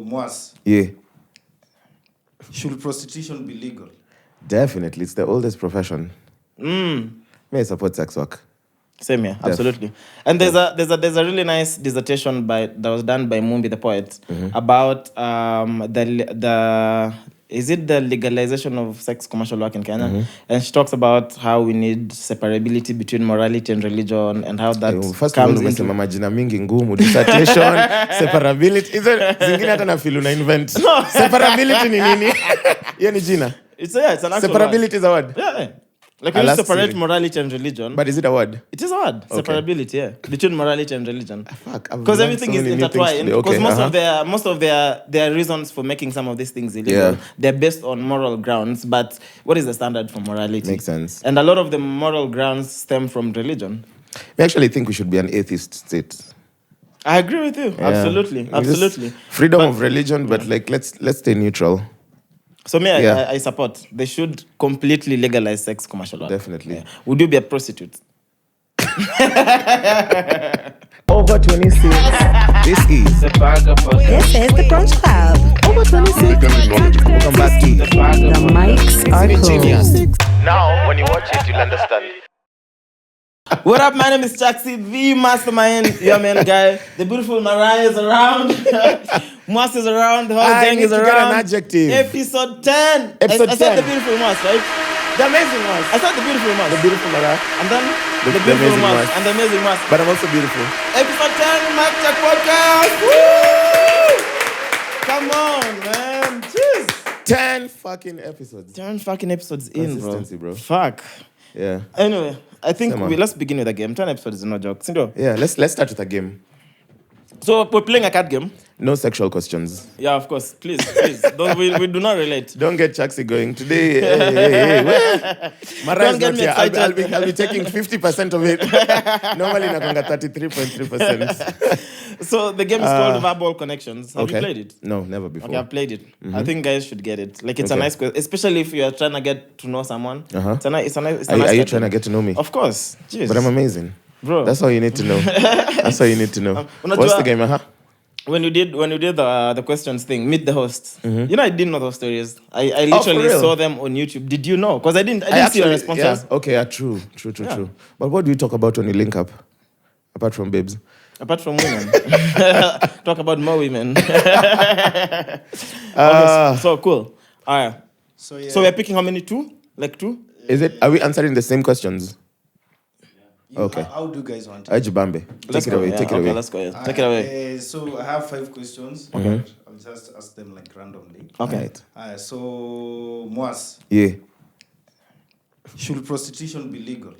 Mwass, Yeah. should prostitution be legal? Definitely. It's the oldest profession. May I support sex work? Same here, absolutely. And there's a really nice dissertation that was done by Mumbi the poet about the is it the legalization of sex commercial work in Kenya? And she talks about how we need separability between morality and religion and how that First of all, umesema majina mingi ngumu, dissertation, separability. Zingine hata na feel una invent. Separability ni nini? Hiyo ni jina. It's an actual separability word. Is a word. Yeah. Like when you separate morality and religion. But is it a word? It is a word. Okay. Separability, yeah. Between morality and religion. Because everything is intertwined. Because most of their reasons for making some of these things illegal, they're based on moral grounds. But what is the standard for morality? Makes sense. And a lot of the moral grounds stem from religion. I actually think we should be an atheist state. I agree with you. Yeah. Absolutely. Freedom of religion, but like let's stay neutral. So I support. They should completely legalize sex commercial work. Definitely. Yeah. Would you be a prostitute? Over 26. This is the Brunch Club. Over 26. Welcome back to the mics are closed. Now, when you watch it, you'll understand. What up? My name is Chaxy, the mastermind, your man guy. The beautiful Mariah is around. Mwass is around. The whole gang is around. Get an adjective. Episode 10. I said the beautiful Mwass, right? The amazing Mwass. I said the beautiful Mwass. The beautiful Mariah. And then the beautiful Mwass. And the amazing Mwass. But I'm also beautiful. Episode 10, Mic Check Podcast. Woo! Come on, man. Jeez. 10 fucking episodes. 10 fucking episodes in, bro. Fuck. Yeah. Anyway, I think let's begin with a game. 10 episodes is no joke. Yeah, let's start with a game. So we're playing a card game. No sexual questions. Yeah, of course. Please. we do not relate. Don't get Chaxy going today. Hey. Mariah's not here. I'll be taking 50% of it. Normally, nakonga 33.3%. So the game is called Verbal Connections. Have you played it? No, never before. Okay, I've played it. I think guys should get it. Like it's a nice question, especially if you are trying to get to know someone. It's a nice. Are you trying to get to know me? Of course. Jeez. But I'm amazing. Bro. That's all you need to know. That's all you need to know. What's the game, When you did the questions thing, meet the hosts. You know, I didn't know those stories. I literally saw them on YouTube. Did you know? Because I didn't see your responses. Yeah. Okay, true. But what do you talk about when you link up? Apart from babes? Apart from women. Talk about more women. So cool. All right. So we're picking how many? Two? Like two? Are we answering the same questions? Okay. How do you guys want it? Ajibambe. Take it away. Let's go. Take it away. So I have 5 questions. Okay. I'll just ask them like randomly. Okay. So Mwass. Yeah. Should prostitution be legal?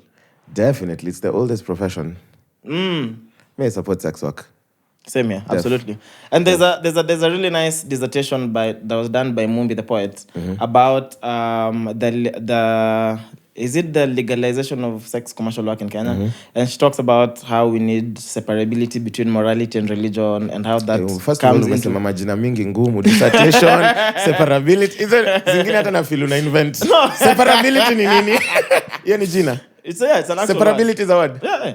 Definitely. It's the oldest profession. May I support sex work? Same here, absolutely. And there's a really nice dissertation that was done by Mumbi the poet about is it the legalization of sex commercial work in Kenya? And she talks about how we need separability between morality and religion and how that first of all, umesema majina mingi ngumu, dissertation, separability. Zingine hata na feel una invent. Separability ni nini? Hiyo ni jina. It's an actual separability is a word. Yeah.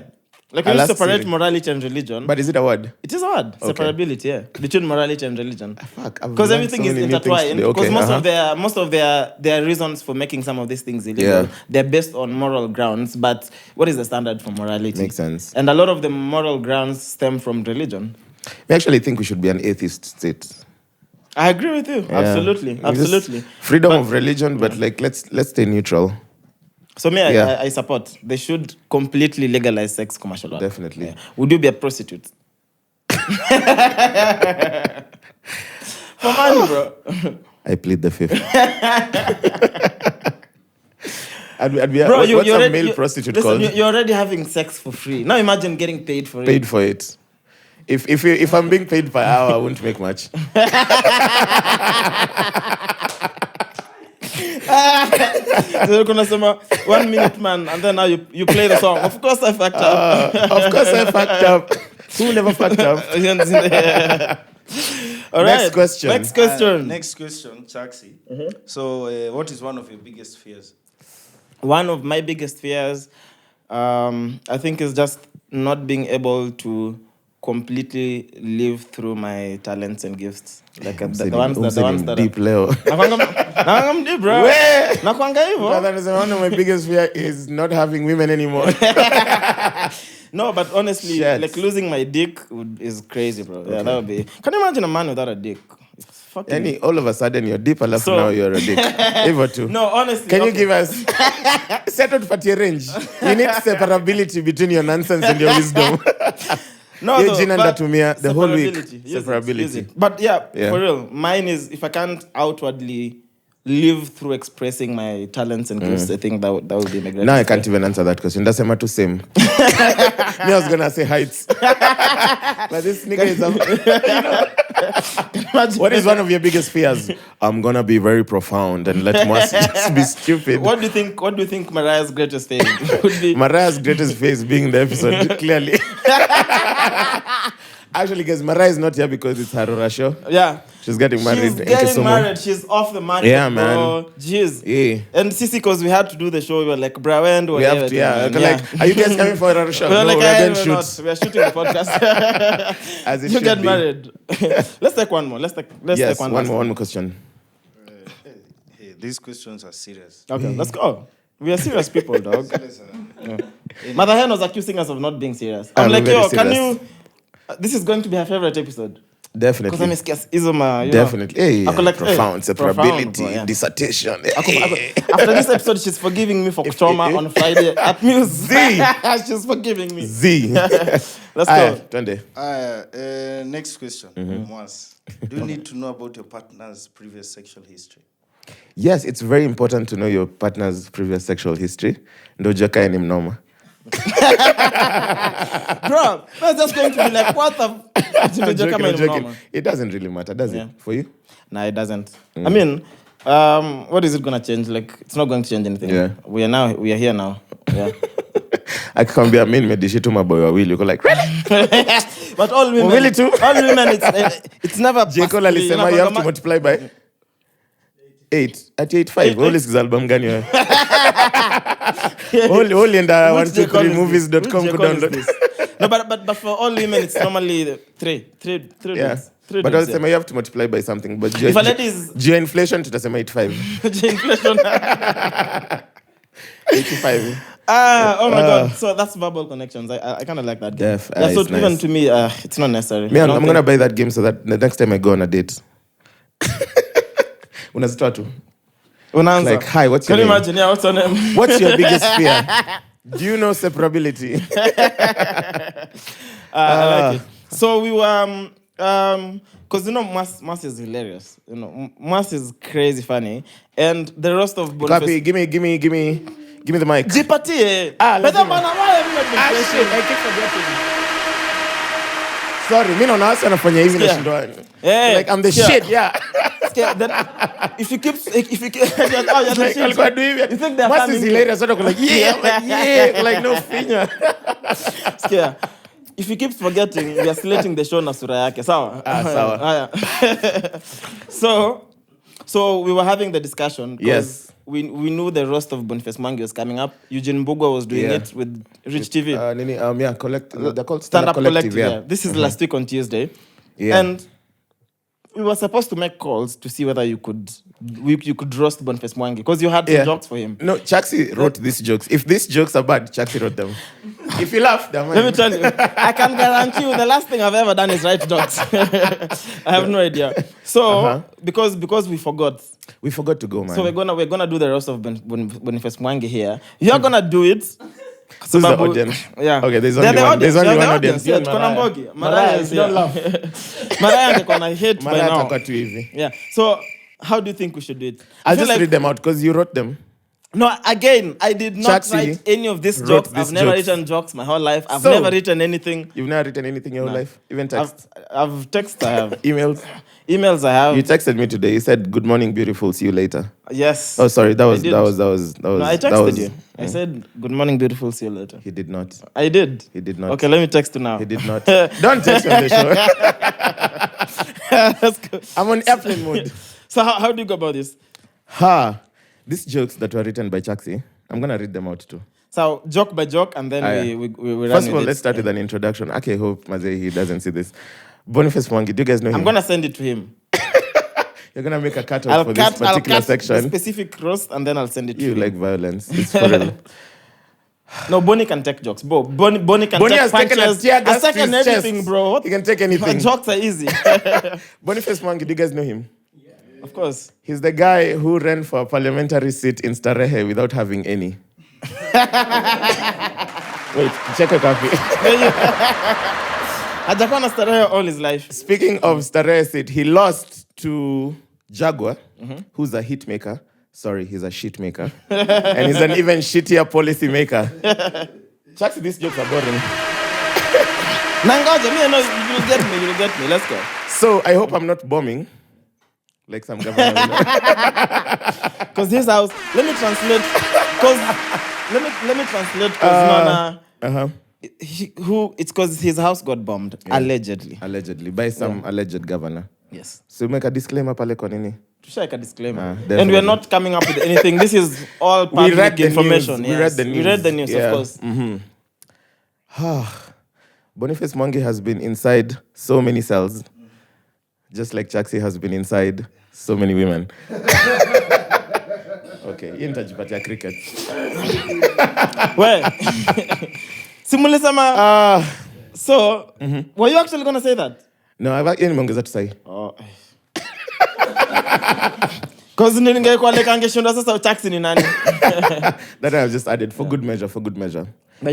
Like when you separate morality and religion. But is it a word? It is a word. Okay. Separability, yeah. Between morality and religion. Because everything is intertwined. Because most of their reasons for making some of these things illegal, they're based on moral grounds. But what is the standard for morality? Makes sense. And a lot of the moral grounds stem from religion. I actually think we should be an atheist state. I agree with you. Yeah. Absolutely. Freedom of religion, but like let's stay neutral. So I support. They should completely legalize sex commercial work. Definitely. Yeah. Would you be a prostitute? For money, bro. I plead the fifth. Bro, what's a male prostitute called? You're already having sex for free. Now imagine getting paid for it. Paid for it. If I'm being paid per hour, I won't make much. So you're gonna say 1 minute, man, and then now you play the song. Of course I fucked up. Of course I fucked up. Who never fucked up? All right. Next question. Next question, Chaxy. So, what is one of your biggest fears? One of my biggest fears, I think, is just not being able to completely live through my talents and gifts. Like the Saying- ones saying that deep Leo. Nakwanga deep, bro. Where? Nakwanga hivyo. Brother, one of my biggest fear is not having women anymore. No, but honestly, Shit. like losing my dick is crazy, bro. Yeah, that would be. Can you imagine a man without a dick? It's fucking. All of a sudden you're deep, alafu So- now you're a dick. Hivyo tu. No, honestly. Can you okay. give us settled party range? We need separability between your nonsense and your wisdom. No, Ye though, jina but ndatumia the whole week. separability. Use Separability. it. But yeah, Yeah. for real, mine is if I can't outwardly live through expressing my talents and gifts, I think that would be my greatest Now I can't fear. even answer that question. Ndasema tu same. Me, I was gonna say heights. But this nigga is What is one of your biggest fears? I'm gonna be very profound and let Mwass just be stupid. What do you think Mariah's greatest thing would be? Mariah's greatest face being the episode, clearly. Actually, guys, Mariah is not here because it's her Rora show. Yeah. She's getting married She's in getting Kisumu. married. She's off the market. Yeah, bro. Jeez. Yeah. And Sisi, because we had to do the show, we were like, bro, when do We have to, yeah. Like, are you guys coming for a Rora show? We were No, like, we're hey, going we're shoot. not. We are shooting the podcast. As it You should get be. married. Let's take one more. Let's take Yes, one one last more question. Hey, these questions are serious. Okay, let's go. We are serious people, dog. Mother Hen was accusing us of not being serious. I'm I'm like, very yo, can serious. you... This is going to be her favorite episode. Because Definitely. I'm scared. Izoma, you Definitely. Hey, Ako like, profound hey, separability, profound, bro, yeah. dissertation. Know? After this episode, she's forgiving me for trauma on Friday at Muse. Z. She's forgiving me. Z. Let's go. Twende. Next question. Mwass, do you need to know about your partner's previous sexual history? Yes, it's very important to know your partner's previous sexual history. Ndo jaka ni mnoma. Bro, that's just going to be like, what the... I'm joking, I'm joking. It doesn't really matter, does Yeah. it? For you? Nah, it doesn't. I mean, what is it gonna change? Like, it's not going to change anything. Yeah. We are here now. Yeah. Akikwambia mimi nimedishi tu maboy wawili uko like really? But all women, Really too? all women, it's never. J. Cole alisema you have to multiply by 8 at 85. Holy is album gani wewe? Holy and 123movies.com Which J. could Cole is download. this? No, but for all women, it's normally three. Yeah. Dudes, But yeah. alisema you have to multiply by something. But If a lady is inflation tutasema 85. inflation. 85. Oh my god! So that's verbal connections. I kind of like that game. Def, Yeah, so it's even nice. to me, it's not necessary. Me, I I'm don't gonna think- buy that game so that the next time I go on a date. Unazitoa tu. Unaanza. Like, hi, what's Can your you name? imagine? Yeah, what's her name? What's your biggest fear? Do you know separability? I like it. So we were, because you know, Mwass is hilarious. You know, Mwass is crazy funny, and the rest of Copy, Boniface. give me the mic. Jipatie. Ah, But lazima. why have you not been Ah, patient? shit, I keep forgetting. Sorry, mimi naona watu wanafanya hivi na Yeah. shindwa. Yeah. Like I'm the Yeah. shit, yeah. Yeah, then if you keep, oh, you're the Like shit. alikuwa do hivi. You think they're Mwass is coming? hilarious. Watu wako like, yeah, I'm like, yeah, like no finger. Yeah. If you keep forgetting, we are slating the show na sura yake. Sawa? Sawa. Yeah. So we were having the discussion. 'cause Yes. We knew the roast of Boniface Mwangi was coming up. Eugene Mbugua was doing Yeah. it with Rich TV. Nini, yeah, collective. They're called Stand Up Collective, Collective. Yeah. This is last week on Tuesday. Yeah. And we were supposed to make calls to see whether you could roast Boniface Mwangi because you had some Yeah. jokes for him. No, Chaxy wrote these jokes. If these jokes are bad, Chaxy wrote them. If you laugh, they're mine. Let me tell you, I can guarantee you the last thing I've ever done is write jokes. I have no idea. So because we forgot. We forgot to go, man. So we're gonna do the roast of Boniface Mwangi here. You're gonna do it. Who's the audience? Yeah. Okay, there's They're only the one. There's audience. only They're one the audience. Yeah, Yeah, tuko na Mbogi. Mariah, is don't here. laugh. Mariah angekuwa na hate by Mariah now. atakuwa tu hivi. Yeah. So how do you think we should do it? I I'll feel just read them out because you wrote them. No, again, I did not Chaxy write any of these wrote jokes. these I've never jokes. written jokes my whole life. I've So- never written anything. You've never written anything in your whole life? Even text? I've texted. I have Emails? emails. I have. You texted me today. You said, "Good morning, beautiful. See you later." Yes. Oh, sorry. That was. did. No, I texted you. I said, "Good morning, beautiful. See you later." He did not. I did. He did not. Okay, let me text you now. He did not. Don't text me on the show. Let's go. I'm on airplane mode. So how do you go about this? These jokes that were written by Chaxy, I'm gonna read them out too. So joke by joke, and then we run First of all, with let's start with an introduction. Okay, hope Mazei he doesn't see this. Boniface Mwangi, do you guys know him? I'm gonna send it to him. You're gonna make a cut-off for this particular section. The specific roast, and then I'll send it to You him. like violence. It's for real. No, Bonnie can take jokes, bro. Bonnie can Bonnie take has taken a punches. tear gas Has to his taken everything, chest. bro. He can take anything. Jokes are easy. Boniface Mwangi, do you guys know him? Of course. He's the guy who ran for a parliamentary seat in Starehe without having any. Wait, check a copy. Hajakuwa na starehe all his life. Speaking of Starehe seat, he lost to Jaguar, who's a hit maker. Sorry, he's a shit maker. And he's an even shittier policy maker. Chaxy, these jokes are boring. Nangoja, me, no, you'll get me. Let's go. So, I hope I'm not bombing. Like some governor. Because this house, let me translate. Because let me translate. Because Nana, it's because his house got bombed allegedly. Allegedly by some alleged governor. Yes. So make a disclaimer pale kwa nini? To share a disclaimer. Definitely. And we're not coming up with anything. This is all public information. We read the news. We read the news, Yeah. of course. Boniface Mwangi has been inside so many cells, just like Chaxy has been inside so many women. Okay, intajipatia cricket. Where? Simulisama. So, were you actually going to say that? No, I've actually mongeza to say. Oh. Because ningekuwa like angeshinda sasa Chaxy ni nani? That I've just added for good measure. But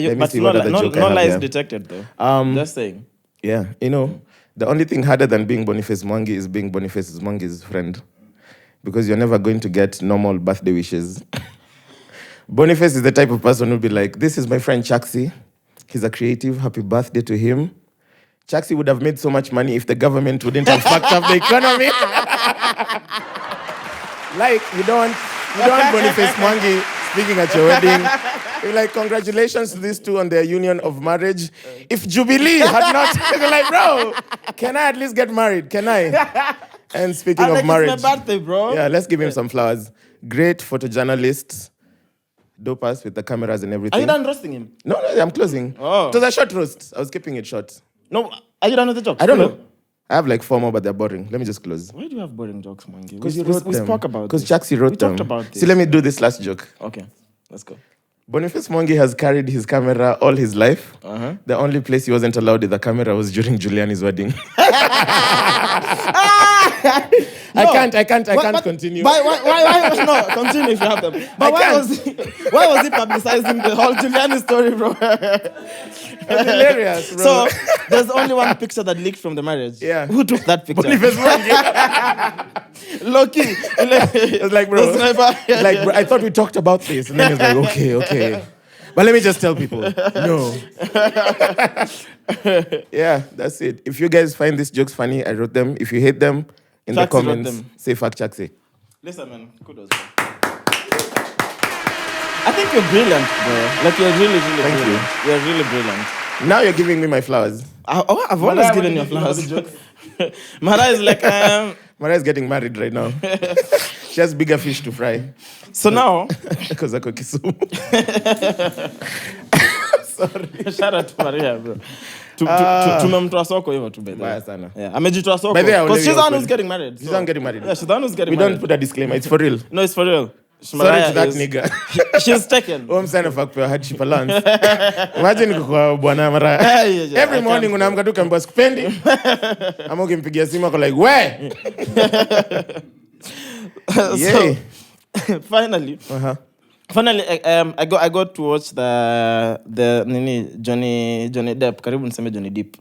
Let me see no what other joke I no have lies here. detected though. Just saying. Yeah, you know, the only thing harder than being Boniface Mwangi is being Boniface Mwangi's friend. Because you're never going to get normal birthday wishes. Boniface is the type of person who'll be like, this is my friend Chaxy. He's a creative. Happy birthday to him. Chaxy would have made so much money if the government wouldn't have fucked up the economy. Like, you don't want Boniface Mwangi speaking at your wedding. You're like, congratulations to these two on their union of marriage. If Jubilee had not, you're like, bro, can I at least get married? Can I? And speaking of marriage, it's my birthday, bro. yeah, let's give him some flowers. Great photojournalist. Dope us with the cameras and everything. Are you done roasting him? No, I'm closing. Oh. It was a short roast. I was keeping it short. No, are you done with the jokes? I don't know. I have like 4 more, but they're boring. Let me just close. Why do you have boring jokes, Mwangi? Because you wrote them. We spoke about Because this. Chaxy wrote them. We talked about this. See, let me do this last joke. Okay, let's go. Boniface Mwangi has carried his camera all his life. The only place he wasn't allowed with the camera was during Juliani's wedding. I can't continue. Why? No, continue if you have them. But why was he publicizing the whole Giuliani story, bro? It's hilarious, bro. So there's only one picture that leaked from the marriage. Yeah. Who took that picture? Boniface Mwangi. Low-key. It's like, bro, like, bro, I thought we talked about this. And then it's like, okay. But let me just tell people, no. Yeah, that's it. If you guys find these jokes funny, I wrote them. If you hate them, in the Chaxy wrote comments, them. say fuck Chaxy. Listen, man. Kudos, bro. I think you're brilliant, bro. Like, you're really Thank brilliant. You're really brilliant. Now you're giving me my flowers. I've always given you flowers. Mariah is like, Mariah is getting married right now. She has bigger fish to fry. So now, Because ako Kisumu. Sorry. shout out to Mariah, bro. Tumemtoa soko hivyo tu, by the way. Mbaya sana. Yeah, amejitoa soko. By the way, I will Because let she's you the one open. who's getting married. She's the one getting married. Yeah, she's the one who's getting We married. don't put a disclaimer. It's for real. No, it's for real. Sorry Mariah to that is- nigga. She's taken. Oh, I'm signing up for hardship allowance. Imagine kwa bwana Mariah. Yeah, Every I morning unaamka tu kamba sikupendi. Ama ukimpigia simu ako like, we. Yay. So, finally, I got to watch the Johnny Depp. Karibu niseme Johnny Depp.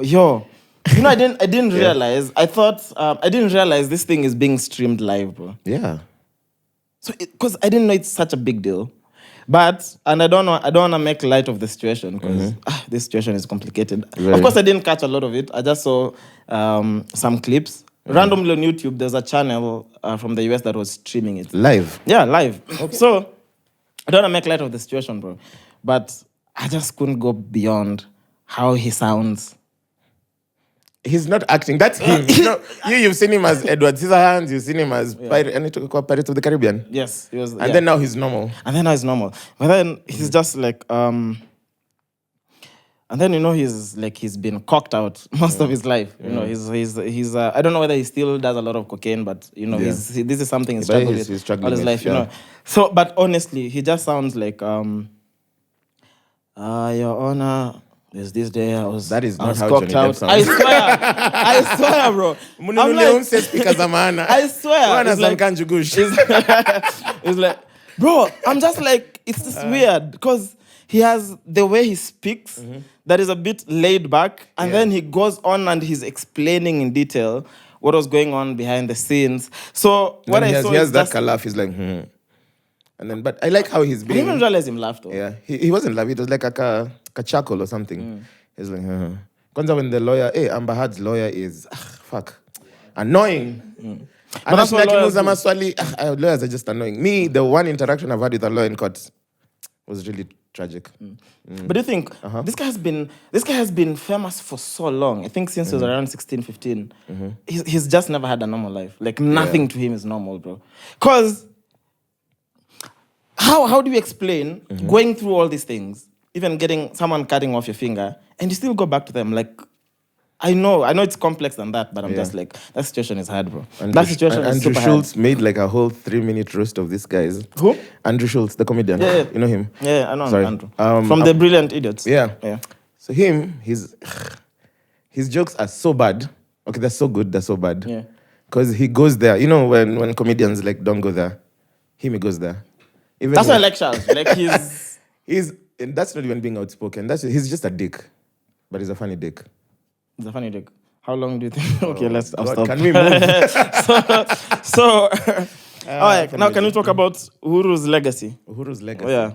Yo, you know, I didn't realize. I thought I didn't realize this thing is being streamed live, bro. Yeah. So, because I didn't know it's such a big deal, but I don't want to make light of the situation because this situation is complicated. Very. Of course, I didn't catch a lot of it. I just saw some clips randomly on YouTube. There's a channel from the US that was streaming it. Live. Yeah, live. So I don't want to make light of the situation, bro, but I just couldn't go beyond how he sounds. He's not acting. That's him. You've seen him as Edward Scissorhands. You've seen him as Pirates of the Caribbean. Yes, he was. And then now he's normal. But then he's just like and then he's been cocked out most of his life. He's I don't know whether he still does a lot of cocaine, but this is something he's struggled with all his life. So, but honestly, he just sounds like Your Honor. There's this day I was. That is not how cocked Johnny out. Depp sounds. I swear, bro. I'm like, I swear. It's like, it's like, bro. I'm just like, it's just weird because he has the way he speaks that is a bit laid back, and then he goes on and he's explaining in detail what was going on behind the scenes. So what I saw he has is that laugh. He's like, And then, but I like how he's being. I didn't even realize him laughed though. Yeah, he wasn't laughing. It was like a chuckle or something. He's like, Kwanza when the lawyer, Amber Heard's lawyer is, fuck, annoying. And that's like lawyers are just annoying. Me, the one interaction I've had with a lawyer in court was really tragic. But do you think this guy has been famous for so long? I think since he was around 16, 15. He's just never had a normal life. Like nothing to him is normal, bro. Because how do you explain going through all these things, even getting someone cutting off your finger, and you still go back to them? Like, I know it's complex than that, but I'm just like, that situation is hard, bro. That situation is super hard. Andrew Schultz made like a whole 3-minute roast of these guys. Who? Andrew Schultz, the comedian. Yeah. You know him? Yeah, I know Sorry. Andrew. From The Brilliant Idiots. Yeah. So his jokes are so bad. Okay, they're so good, they're so bad. Yeah. Because he goes there. You know when comedians like don't go there? He goes there. That's why I like Charles. Like and that's not even being outspoken. He's just a dick. But he's a funny dick. It's a funny dick. How long do you think? Okay, I'll stop. Can we move? so all right, now can we talk about Uhuru's legacy? Uhuru's legacy. Oh, yeah.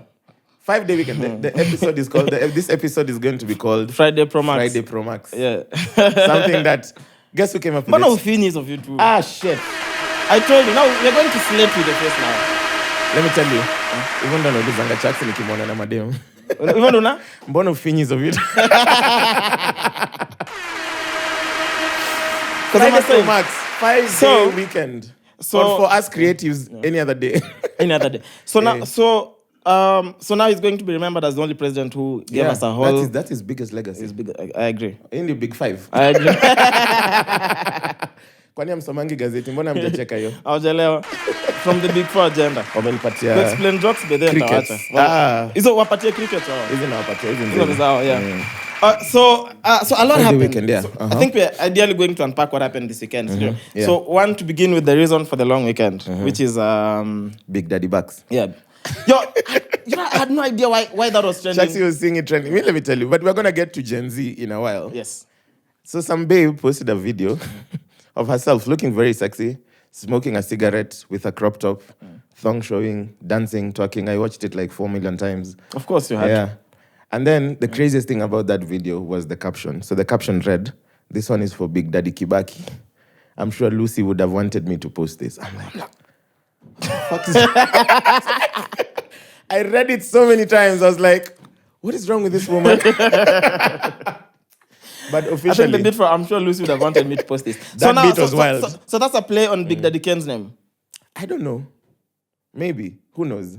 5-day weekend. The episode is called, this episode is going to be called Friday ProMax. Friday ProMax. Yeah. Something that, guess who came up with One it? of Phineas of you two. Shit. I told you, now we're going to slap you the face now. Let me tell you, even though nodizanga Chaxy nikimwona na mademu. Even though na? Mbona ufinyizo vitu? Because Friday ProMax, 5-day weekend. So or for us creatives, any other day. Any other day. So now, so now he's going to be remembered as the only president who gave us a whole. That's his biggest legacy. I agree. In the big 5. I agree. Kwani msomangi gazeti, mbona mjacheka hiyo? Hawajalewa. From the big 4 agenda. Wamenipatia. To explain jokes by then tawacha. Hizo wapatie cricket wao. Hizo na wapatia hizo Hizo zao, yeah. So a lot happened. Weekend, yeah. So I think we're ideally going to unpack what happened this weekend. Yeah. So one, to begin with the reason for the long weekend, which is Big Daddy Bucks. Yeah. Yo, I had no idea why that was trending. Chaxy was seeing it trending. Let me tell you, but we're gonna get to Gen Z in a while. Yes. So some babe posted a video of herself looking very sexy, smoking a cigarette with a crop top, thong showing, dancing, twerking. I watched it like 4 million times. Of course you had. Yeah. And then the craziest thing about that video was the caption. So the caption read, "This one is for Big Daddy Kibaki." I'm sure Lucy would have wanted me to post this. I'm like, what the fuck is I read it so many times. I was like, what is wrong with this woman? But officially, I think the bit for I'm sure Lucy would have wanted me to post this. That bit was wild. So that's a play on Big Daddy Ken's name. I don't know. Maybe. Who knows?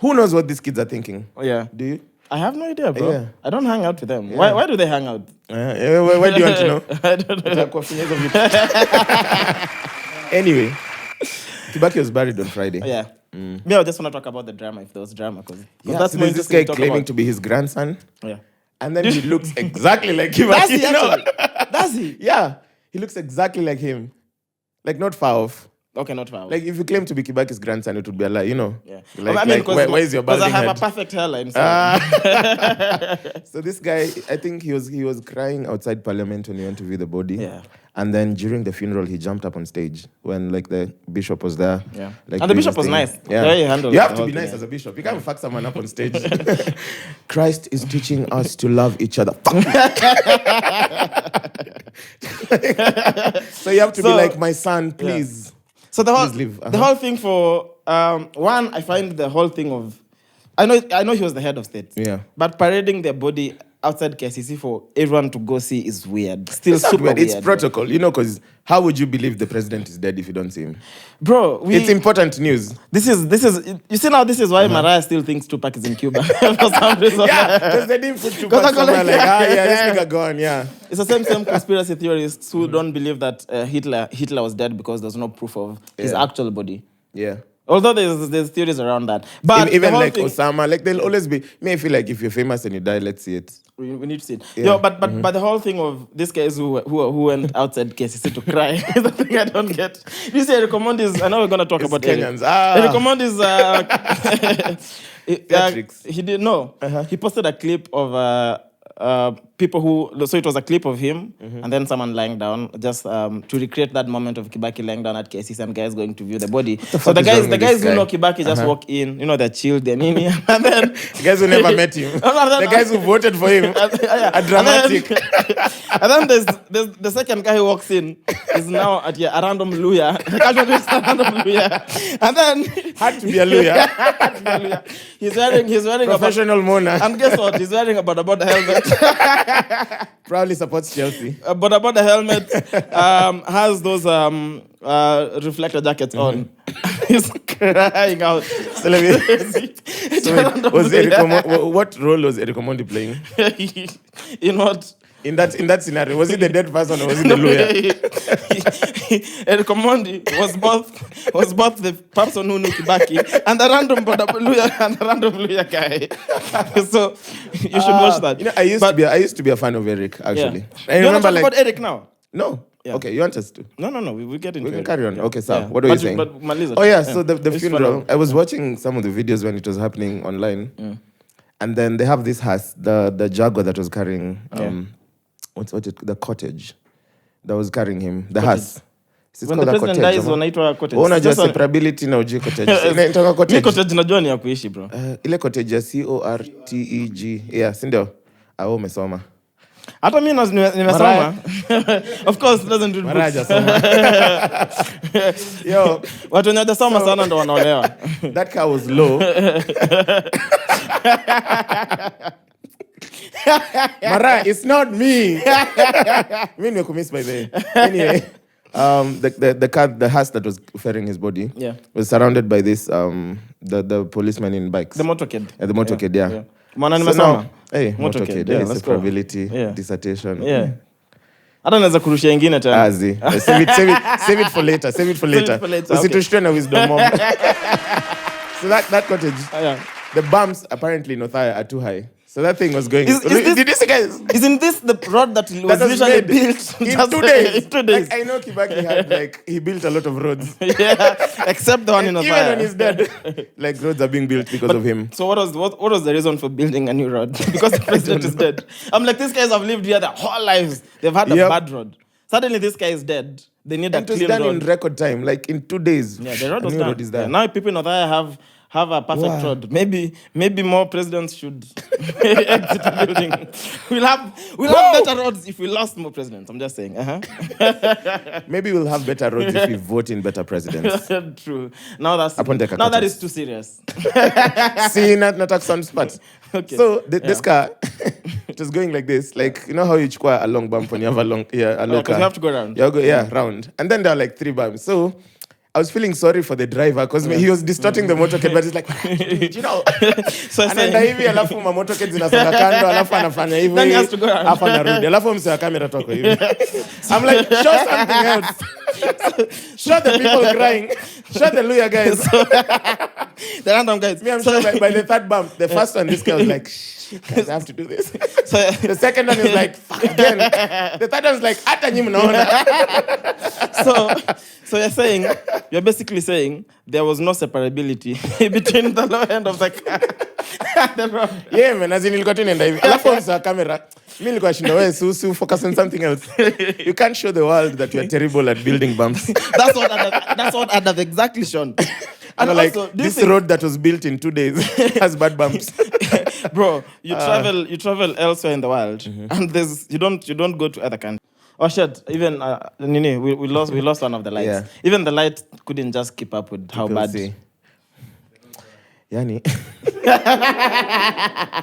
Who knows what these kids are thinking? Oh, yeah. Do you? I have no idea, bro. Yeah. I don't hang out with them. Yeah. Why do they hang out? Why do you want to know? I don't know. Anyway, Kibaki was buried on Friday. Oh, yeah. Me, I just want to talk about the drama, if there was drama. Because that's more this guy claiming to be his grandson. Yeah. And then he looks exactly like Kibaki. Does he? Yeah. He looks exactly like him. Like, not far off. Okay, not far off. Like, if you claim to be Kibaki's grandson, it would be a lie, you know? Yeah. Like, where is your balding Because I have head? a perfect hairline. So this guy, I think he was crying outside Parliament when he went to view the body. Yeah. And then during the funeral, he jumped up on stage when like the bishop was there. Yeah. Like, and the bishop was nice. Yeah. He handled you have to be thing, nice as a bishop. You can't fuck someone up on stage. Christ is teaching us to love each other. So you have to be like, my son, please. Yeah. So the whole please leave. The whole thing for one, I find the whole thing of I know he was the head of state. Yeah. But parading their body outside KCC for everyone to go see is weird. Still It's not super weird. weird. It's protocol, you know, because how would you believe the president is dead if you don't see him? Bro, It's important news. This is you see now this is why Mariah still thinks Tupac is in Cuba for some reason. Yeah, because they didn't put Tupac I go somewhere like, this nigga gone, yeah. It's the same conspiracy theorists who don't believe that Hitler was dead because there's no proof of his actual body. Yeah. Although there's theories around that. But Even the whole like thing, Osama, like they'll always be, I feel like if you're famous and you die, let's see it. we need to see it. Yeah. Yo, but the whole thing of these guys who went outside KCC to cry is the thing I don't get. You say Eric Omondi's, I know we're gonna talk about Kenyans. Eric Omondi's Theatrics. he did no. He posted a clip of people who, so it was a clip of him and then someone lying down, just to recreate that moment of Kibaki lying down at KCC and guys going to view the body. So the guys who know Kibaki just walk in, you know, they're chilled, they're nini, and then The guys who never met him. The guys who voted for him. A dramatic. And then there's the second guy who walks in is now at a random Luya. A random Luya. And then Had to be a lawyer. he's wearing Professional mourner. and guess what? He's wearing a Boda helmet. Proudly supports Chelsea. But the helmet has those reflector jackets on. He's crying out. So let me. What role was Eric Omondi playing? In what? In that scenario, was he the dead person or was he the lawyer? Eric Omondi was both the person who knew Kibaki and the random Luya guy. So you should watch that. You know, I used to be a fan of Eric actually. I You want to remember talk like about Eric now? no. Yeah. Okay, you want us to? No. We get into We can it. carry on. Yeah. Okay, sir. Yeah. What are you saying? But Maliza, Oh yeah, so the It's funeral. fun. I was watching some of the videos when it was happening online, and then they have this hearse, the Jaguar that was carrying the cottage that was carrying him, the hearse. Is it When called the a president cottage, dies, ama? wanaitwa cottage. Unajua Just a- separability na ujui cottage. Inaitwa Mi cottage. cottage najua ni ya kuishi, bro. Ile cottage ya CORTEG. Yeah, si ndio? Wewe umesoma. Hata mi nimesoma. Of course, doesn't read Mariah books. hajasoma. Yo, Watu wenye hajasoma sana ndo wanaolewa. that car was low. Mariah, it's not me. Me nimekumiss by the way. Anyway, the car, the hearse that was ferrying his body, was surrounded by this the policemen in bikes. The motorcade. The motorcade, yeah. Mwana So nimesoma. now, hey, motorcade, yeah, let's go. separability, Yeah. dissertation. Yeah. Hata naweza kurushia ingine tena. Azi. Save it for later. Save it for later. Usitushwe na wisdom mom. So that cottage, Yeah. the bumps apparently in Othaya are too high. So that thing was going. Is this- Did you see guys? Isn't this the road that was That was usually made built in just 2 days. In 2 days. Like, I know Kibaki had he built a lot of roads. Yeah, except the one in Even Othaya. when he's dead, like roads are being built because of him. So what was the reason for building a new road? Because the president is dead. I'm like, these guys have lived here their whole lives. They've had a bad road. Suddenly this guy is dead. They need And a it was clean done road. in record time, like in 2 days. Yeah, the road a was new done. road is there. Yeah, now people in Othaya have a perfect road. Maybe more presidents should exit the building. We'll have better roads if we lost more presidents. I'm just saying. Maybe we'll have better roads if we vote in better presidents. True. Now Upon the that is too serious. See, not sound smart. Okay. So this car, it was going like this. Like, you know how you CHEQUE a long bump when you have a low Because car? you have to go around. Round. And then there are like 3 bumps. So I was feeling sorry for the driver because he was distorting the motorcade, but he's like, you know. So anaenda hivi alafu ma motorcade zinasonga kando alafu anafanya hivi. Then he has to go around. Alafu anarudi. Alafu mse wa kamera toko hivi. I'm like, show something else. Show the people crying. Show the Luya guys. The random guys. Me, I'm sure by the 3rd bump, the first one, this guy was like, shit, guys, I have to do this. So The second one is like, fuck again. The third one is like, hata nyi mnaona. So you're basically saying there was no separability between the low end of the car and the road. Yeah, man, as in nilikuwa tu nenda hivi. Alafu msa kamera, mimi nilikuwa shinda wewe su focus on something else. You can't show the world that you're terrible at building bumps. That's what I'd have exactly shown. And And like, also, do you this think- road that was built in 2 days has bad bumps. Bro, you travel elsewhere in the world, and you don't go to other countries. Oh shit! Even we lost one of the lights. Yeah. Even the light couldn't just keep up with how People bad. say. Yani.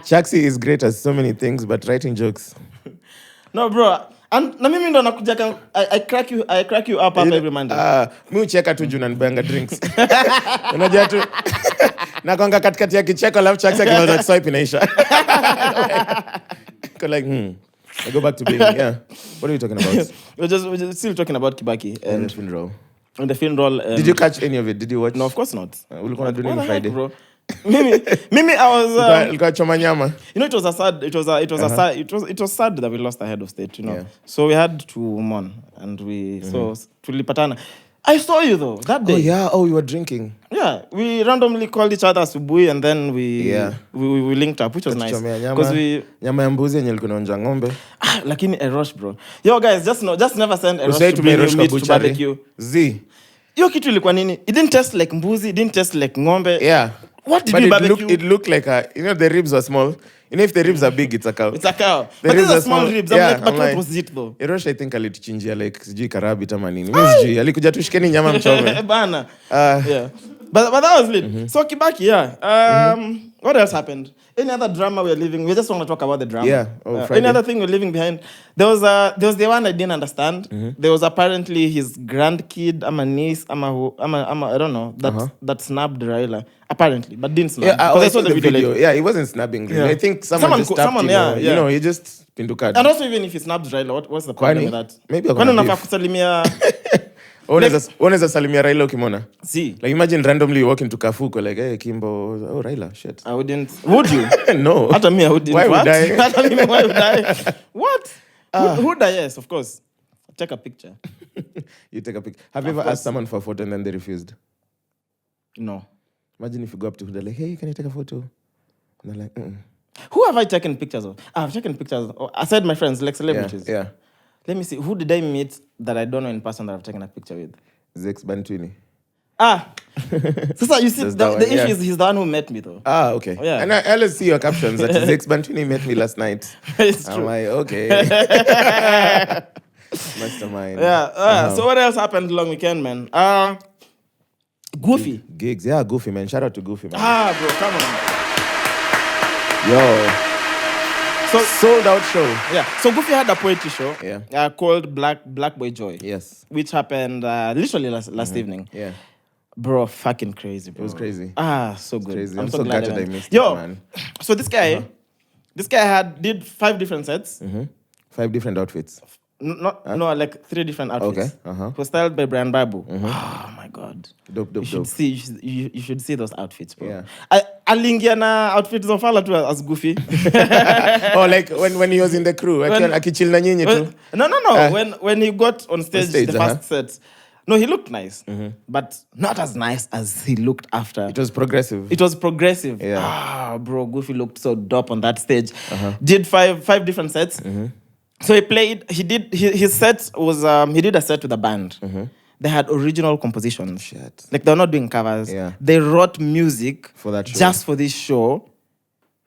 Chaxy is great at so many things, but writing jokes. No, bro. And na mimi ndo nakuja I crack you up every Monday. Mi ucheka tu juu nanibanga drinks. Unajua tu. Nakwanga katikati ya kicheko alafu Chaxy akimaliza swipe inaisha. Like, I go back to being, yeah. What are you talking about? We're just still talking about Kibaki and the funeral. And the funeral. Did you catch any of it? Did you watch? No, of course not. Ulikuwa doing it Friday, bro. Mimi, I was. Ulikuwa choma nyama. You know, it was a sad. It was sad that we lost the head of state. You know, Yeah. so we had to mourn, and we so tulipatana. I saw you though that day. Oh yeah. Oh, you were drinking. Yeah, we randomly called each other asubuhi, and then we linked up, which was nice because we nyama ya mbuzi yenye ilikuwa inaonja ng'ombe. Lakini a rush, bro. Yo guys, just never send a rush to bring your meat to barbecue. Z. Yo kitu ilikuwa nini? It didn't taste like mbuzi, it didn't taste like ng'ombe. Yeah. What did you barbecue? It looked like the ribs were small. You know, if the ribs are big, it's a cow. It's a cow. The but these are are small ribs. I'm like, but what was it though? Erosh, I think alituchinjia like sijui karabi tama nini. Mimi sijui alikuja tushikeni nyama mchome. Bana. Yeah. But that was lit. So Kibaki, yeah. What else happened? Any other drama we're living? We just want to talk about the drama. Yeah. Any other thing we're leaving behind? There was the one I didn't understand. There was apparently his grandkid, a niece, I don't know, that snapped Raila. Apparently, but didn't snap. Yeah, I saw the video. Yeah, he wasn't snapping. Really. Yeah. I think someone just tapped him. Yeah. You know, he just pinduka. And also, even if he snaps Raila, what's the problem with that? Maybe Kwani unafaa kusalimia unaweza salimia Raila ukimwona? See. Like imagine randomly you walk into Kafuko like, hey Kimbo, oh Raila, shit. I wouldn't. Would you? No. Hata me, I wouldn't. Why what? would I? Hata me, why would I? What? Who die? Yes, of course. Take a picture. You take a picture. Have you ever asked someone for a photo and then they refused? No. Imagine if you go up to who they're like, hey, can you take a photo? And they're like, Who have I taken pictures of? I've taken pictures of, aside my friends, like celebrities. Yeah. Let me see. Who did I meet that I don't know in person that I've taken a picture with? Zex Bantwini. So you see, the issue is he's the one who met me though. Okay. Yeah. And I always see your captions that Zex Bantwini met me last night. It's true. I'm like, okay. Mastermind. Yeah. So what else happened long weekend, man? Gufy. Gigs. Yeah, Gufy, man. Shout out to Gufy, man. Bro, come on. Yo. So sold out show. Yeah. So Gufy had a poetry show. Yeah. Called Black Boy Joy. Yes. Which happened literally last evening. Yeah. Bro, fucking crazy, bro. It was crazy. So good. Crazy. I'm so glad glad I missed it, man. So this guy did 5 different sets. 5 different outfits. No, like 3 different outfits. Okay. Was styled by Brian Babu. Oh my god. Dope. You should see those outfits, bro. Yeah. Alingia na outfits of Fala too as Gufy. Like when he was in the crew, akichill na nyinyi tu. No. When he got on stage the first set, no, he looked nice, but not as nice as he looked after. It was progressive. Yeah. Bro, Gufy looked so dope on that stage. Did 5 different sets. So he did his set was he did a set with a band. They had original compositions. Shit. Like they were not doing covers. Yeah. They wrote music for that show. Just for this show.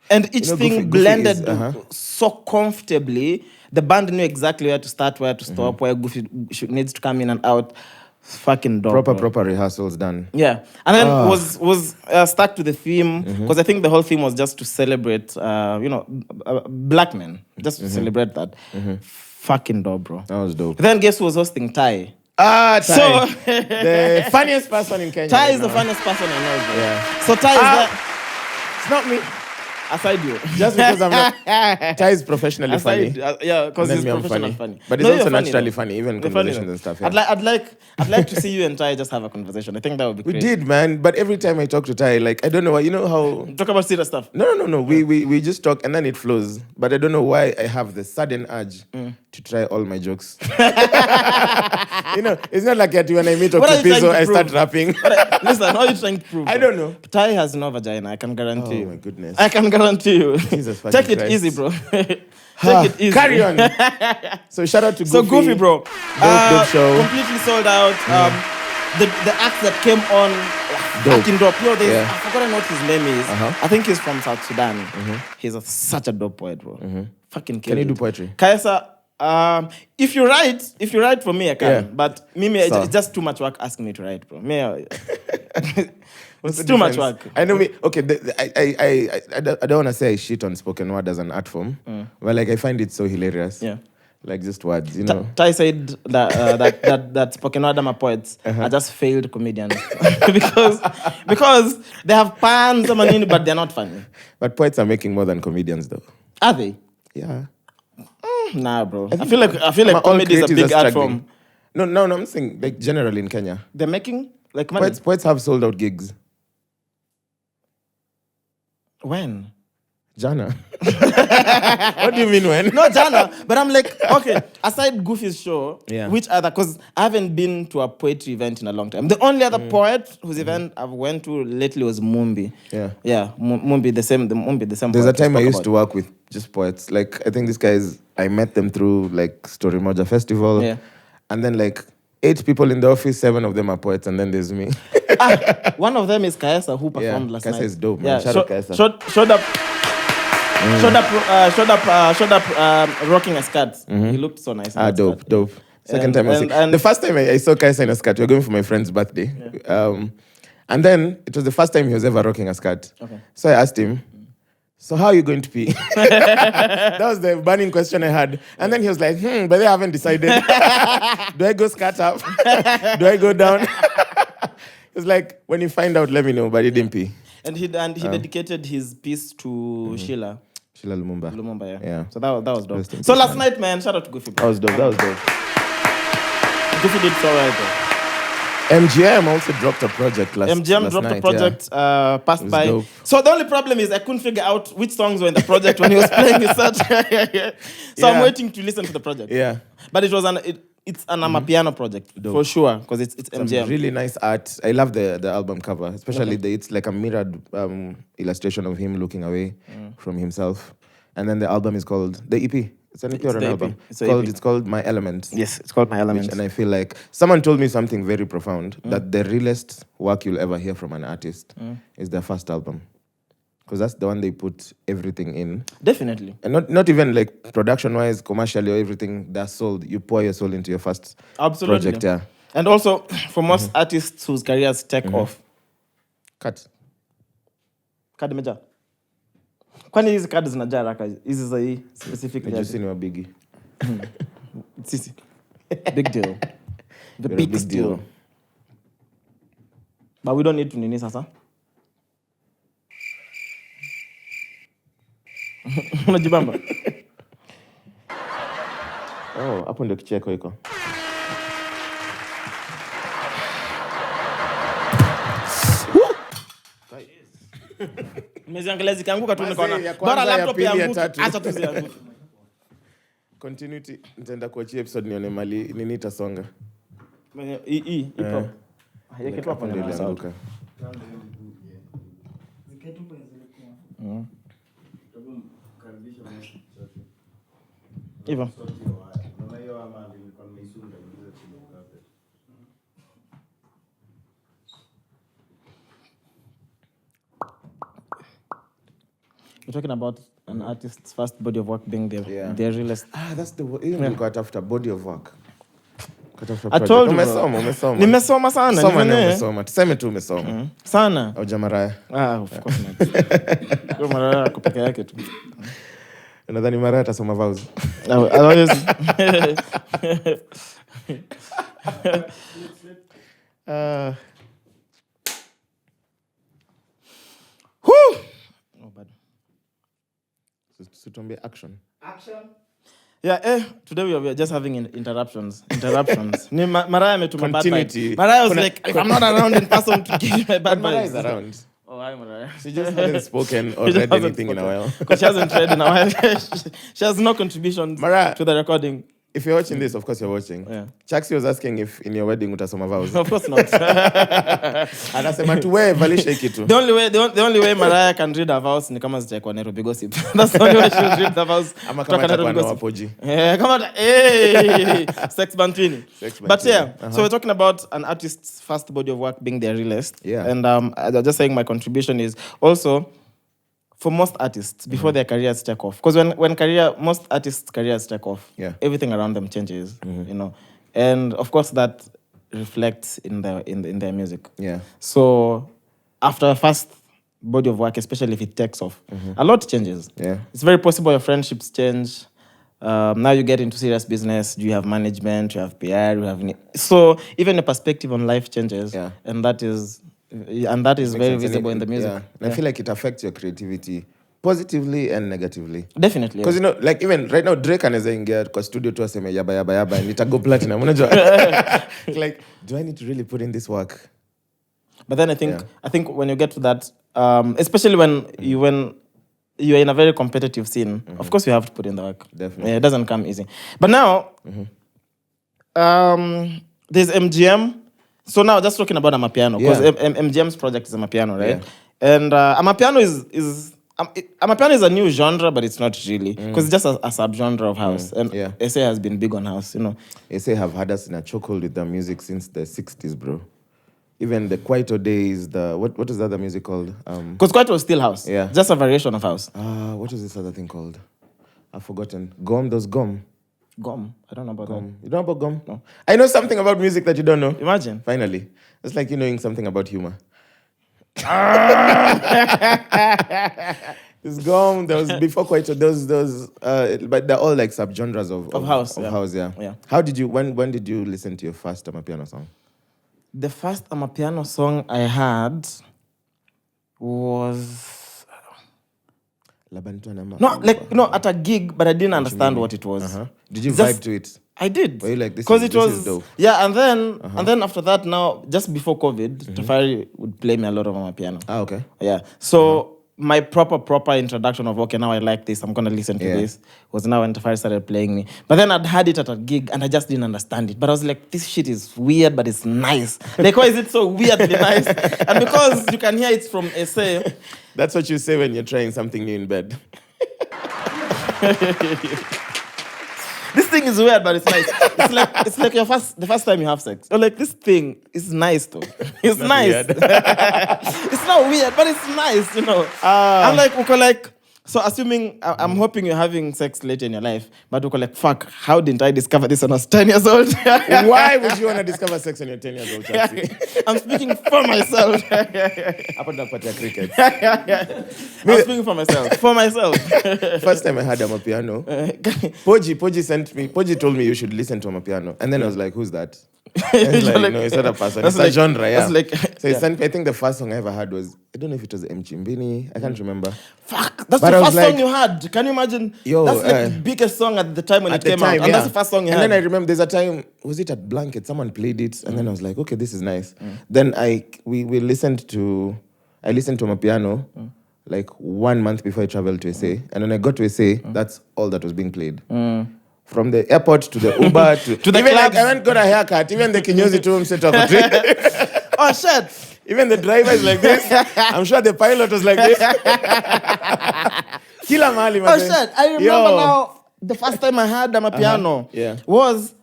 And each thing blended so comfortably. The band knew exactly where to start, where to stop, where Gufy needs to come in and out. Fucking dope. Proper rehearsals done. Yeah. And then was stuck to the theme because I think the whole theme was just to celebrate black men. Just to celebrate that. Fucking dope, bro. That was dope. Then guess who was hosting? Ty. Ty. So the funniest person in Kenya. Ty is the funniest person I know, bro. Yeah. So Ty is that. It's not me. Aside you. Just because I'm not. Ty is professionally funny. Yeah, because he's professionally funny. But he's also naturally funny, even conversations and stuff. Yeah. I'd like to see you and Ty just have a conversation. I think that would be great. We did, man. But every time I talk to Ty, like, I don't know why. You know how... Talk about serious stuff. No. We just talk and then it flows. But I don't know why I have the sudden urge to try all my jokes. It's not like when I meet Okipizo, I start rapping. Listen, what are you trying to prove? I don't know. Ty has no vagina, I can guarantee you. Oh, my goodness. I can guarantee you. Jesus Take it Christ. easy, bro. Take it easy. Carry on. So shout out to Gufy. So Gufy, bro. Dope show. Completely sold out. The act that came on, fucking dope. Yo, I've forgotten what his name is. I think he's from South Sudan. He's such a dope poet, bro. Fucking kill Can you it. do poetry? Kaisa, if you write for me, I can. Yeah. But Mimi, it's just too much work asking me to write, bro. What's It's the too much difference? work. I know me. Okay, I don't want to say I shit on spoken word as an art form, but like I find it so hilarious. Yeah. Like just words, you know. Tai said that spoken word ama poets are just failed comedians because they have puns but they're not funny. But poets are making more than comedians, though. Are they? Yeah. Nah, bro. I feel like all comedy is a creatives big are art struggling. form. No, I'm saying like generally in Kenya, They're making like money. poets have sold out gigs. When? Jana. What do you mean when? No, Jana. But I'm like, okay, aside Gufy's show, Yeah. which other, because I haven't been to a poetry event in a long time. The only other poet whose event I've went to lately was Mumbi. Yeah. Yeah, Mumbi, the same There's a poet time I we spoke used to about. work with just poets. Like, I think these guys, I met them through like Story Moja Festival. Yeah. And then like 8 people in the office, 7 of them are poets, and then there's me. One of them is Kaesa, who performed last Kaesa night. is dope, man. Yeah, Shout out Kaesa. Showed up rocking a skirt. He looked so nice. in that Dope, skirt. dope. Second time I see. and- The first time I saw Kaisa in a skirt, we were going for my friend's birthday. And then it was the first time he was ever rocking a skirt. Okay. So I asked him, so how are you going to pee? That was the burning question I had. And then he was like, but they haven't decided. Do I go skirt up? Do I go down? He was like, when you find out, let me know. But he didn't pee. And he dedicated his piece to Sheila Lumumba. yeah. Yeah. So that was dope. Rest in So peace, last man. night, man, shout out to Gufy. That was dope. Gufy did so well though. MGM also dropped a project last MGM last dropped night, a project, passed was by. dope. So the only problem is I couldn't figure out which songs were in the project when he was playing his set. So I'm Yeah. waiting to listen to the project. Yeah. But it was it's an Amapiano project for sure because it's Some MGM. really nice art. I love the album cover, especially it's like a mirrored illustration of him looking away from himself. And then the album is called the EP. It's an EP or an the EP. album. It's a EP. It's called My Elements. Yes, it's called My Elements. And I feel like someone told me something very profound that the realest work you'll ever hear from an artist is their first album. Because that's the one they put everything in. Definitely. And not even like production-wise, commercially or everything, that's sold. You pour your soul into your first Absolutely. project, yeah. And also, for most artists whose careers take off, Cut. kadi imejaa. Kwani hizi kadi zinajaa haraka hizi za hii specifically? Did you see your biggie? Sisi. Big deal. The You're a biggest big deal. deal. But we don't need to nini sasa. Unajibamba. Oh, hapo ndio kicheko iko. Nimeziangalia zikianguka tu Mazee, nikaona. ya kwanza, Bora ya laptop pili, ya yangu. tatu. Acha tu zianguke. Continuity. Nitaenda kuachia episode nione mali nini itasonga. Hii prop. Yeke tu hapo Ndio ndio sauti. ilianguka. Hivyo. We're talking about an artist's first body of work being their realest. That's the word. Even got after body of work. I told you. Umesoma. Nimesoma sana. Soma Nifanye. umesoma. Tuseme tu umesoma. Sana. Au Mariah. Of course not. Kwa Mariah ako peke yake tu. Nadhani Mariah atasoma vows. Tutombe action. Yeah, today we are just having interruptions. Ni Mariah ametuma bad Continuity. vibes. Mariah was like, if I'm not around in person to give you my bad Mariah is vibes. around. Oh, hi Mariah. She just hasn't spoken or She just read hasn't anything in a while. Because she hasn't read in a while. She has no contribution Mariah. to the recording. If you're watching this, of course you're watching. Yeah. Chaxy was asking if in your wedding utasoma vows. Of course not. Anasema tu wewe valisha kitu. The only way Mariah can read her vows ni kama zitakuwa Nairobi gossip. That's the only way she'll read the vows. Ama kutoka kama Nairobi atakuwa na gossip. wapoji. Sex bantwini. But yeah, so we're talking about an artist's first body of work being their realest. Yeah. And I was just saying my contribution is also for most artists before their careers take off. Because when most artists' careers take off, everything around them changes, you know. And of course that reflects in their music. Yeah. So after a first body of work, especially if it takes off, a lot changes. Yeah. It's very possible your friendships change. Now you get into serious business. Do you have management? You have PR. You have so even the perspective on life changes. Yeah. And that is very visible in the music. Yeah. And I feel like it affects your creativity positively and negatively. Definitely. Because like even right now Drake anaweza ingia kwa studio tu aseme yaba yaba yaba and itago platinum. Unajua? Like, do I need to really put in this work? But then I think when you get to that, especially when you're in a very competitive scene, of course you have to put in the work. Definitely. Yeah, it doesn't come easy. But now, there's MGM. So now just talking about Amapiano, because MGM's project is Amapiano, right? Yeah. And Amapiano is Amapiano is a new genre, but it's not really, because it's just a subgenre of house. And SA has been big on house, SA have had us in a chokehold with their music since the 60s, bro. Even the Kwaito days, what is the other music called? Because Kwaito was still house. Yeah. Just a variation of house. What is this other thing called? I've forgotten. Gom, those Gom. Gom? I don't know about Gom. You don't know about Gom? No. I know something about music that you don't know. Imagine. Finally. It's like you knowing something about humor. This Gom, there was before Kwaito, those but they're all like subgenres of house. House, yeah. How did you, when did you listen to your first Amapiano song? The first Amapiano song I had was at a gig, but I didn't understand what it was. Did you vibe to it? I did. Were you like, this is dope? Yeah, and then after that, now just before COVID, Tafari would play me a lot of Amapiano. Okay. Yeah. So my proper introduction of, okay, now I like this, I'm gonna listen to this, was now when Tafari started playing me. But then I'd had it at a gig and I just didn't understand it. But I was like, this shit is weird, but it's nice. Like, why is it so weirdly nice? And because you can hear it from SA. That's what you say when you're trying something new in bed. This thing is weird, but it's nice. It's like the first time you have sex. You're like, this thing is nice though. It's nice. It's not weird, but it's nice, I'm like, so assuming, I'm hoping you're having sex later in your life, but we're like, fuck, how didn't I discover this when I was 10 years old? Why would you want to discover sex when you're 10 years old, Chaxy? I'm speaking for myself. Cricket. I'm speaking for myself. For myself. First time I had Amapiano, Poji told me you should listen to Amapiano. And then I was like, who's that? And like, no, it's not a person. It's a genre, yeah. So he sent me, I think the first song I ever had was, I don't know if it was Mchimbini. I can't remember. Fuck, that's the first song you had. Can you imagine? That's the biggest song at the time when it came out. And that's the first song you had. And then I remember there's a time, was it at Blanket? Someone played it. And then I was like, okay, this is nice. Then I listened to Amapiano like 1 month before I traveled to SA. And when I got to SA, that's all that was being played. From the airport to the Uber to the even clubs. Like, I went got a haircut. Even the kinyozi to him set up. Oh shit! Even the driver is like this. I'm sure the pilot was like this. Kila mahali. Oh shit! I remember now. The first time I had Amapiano was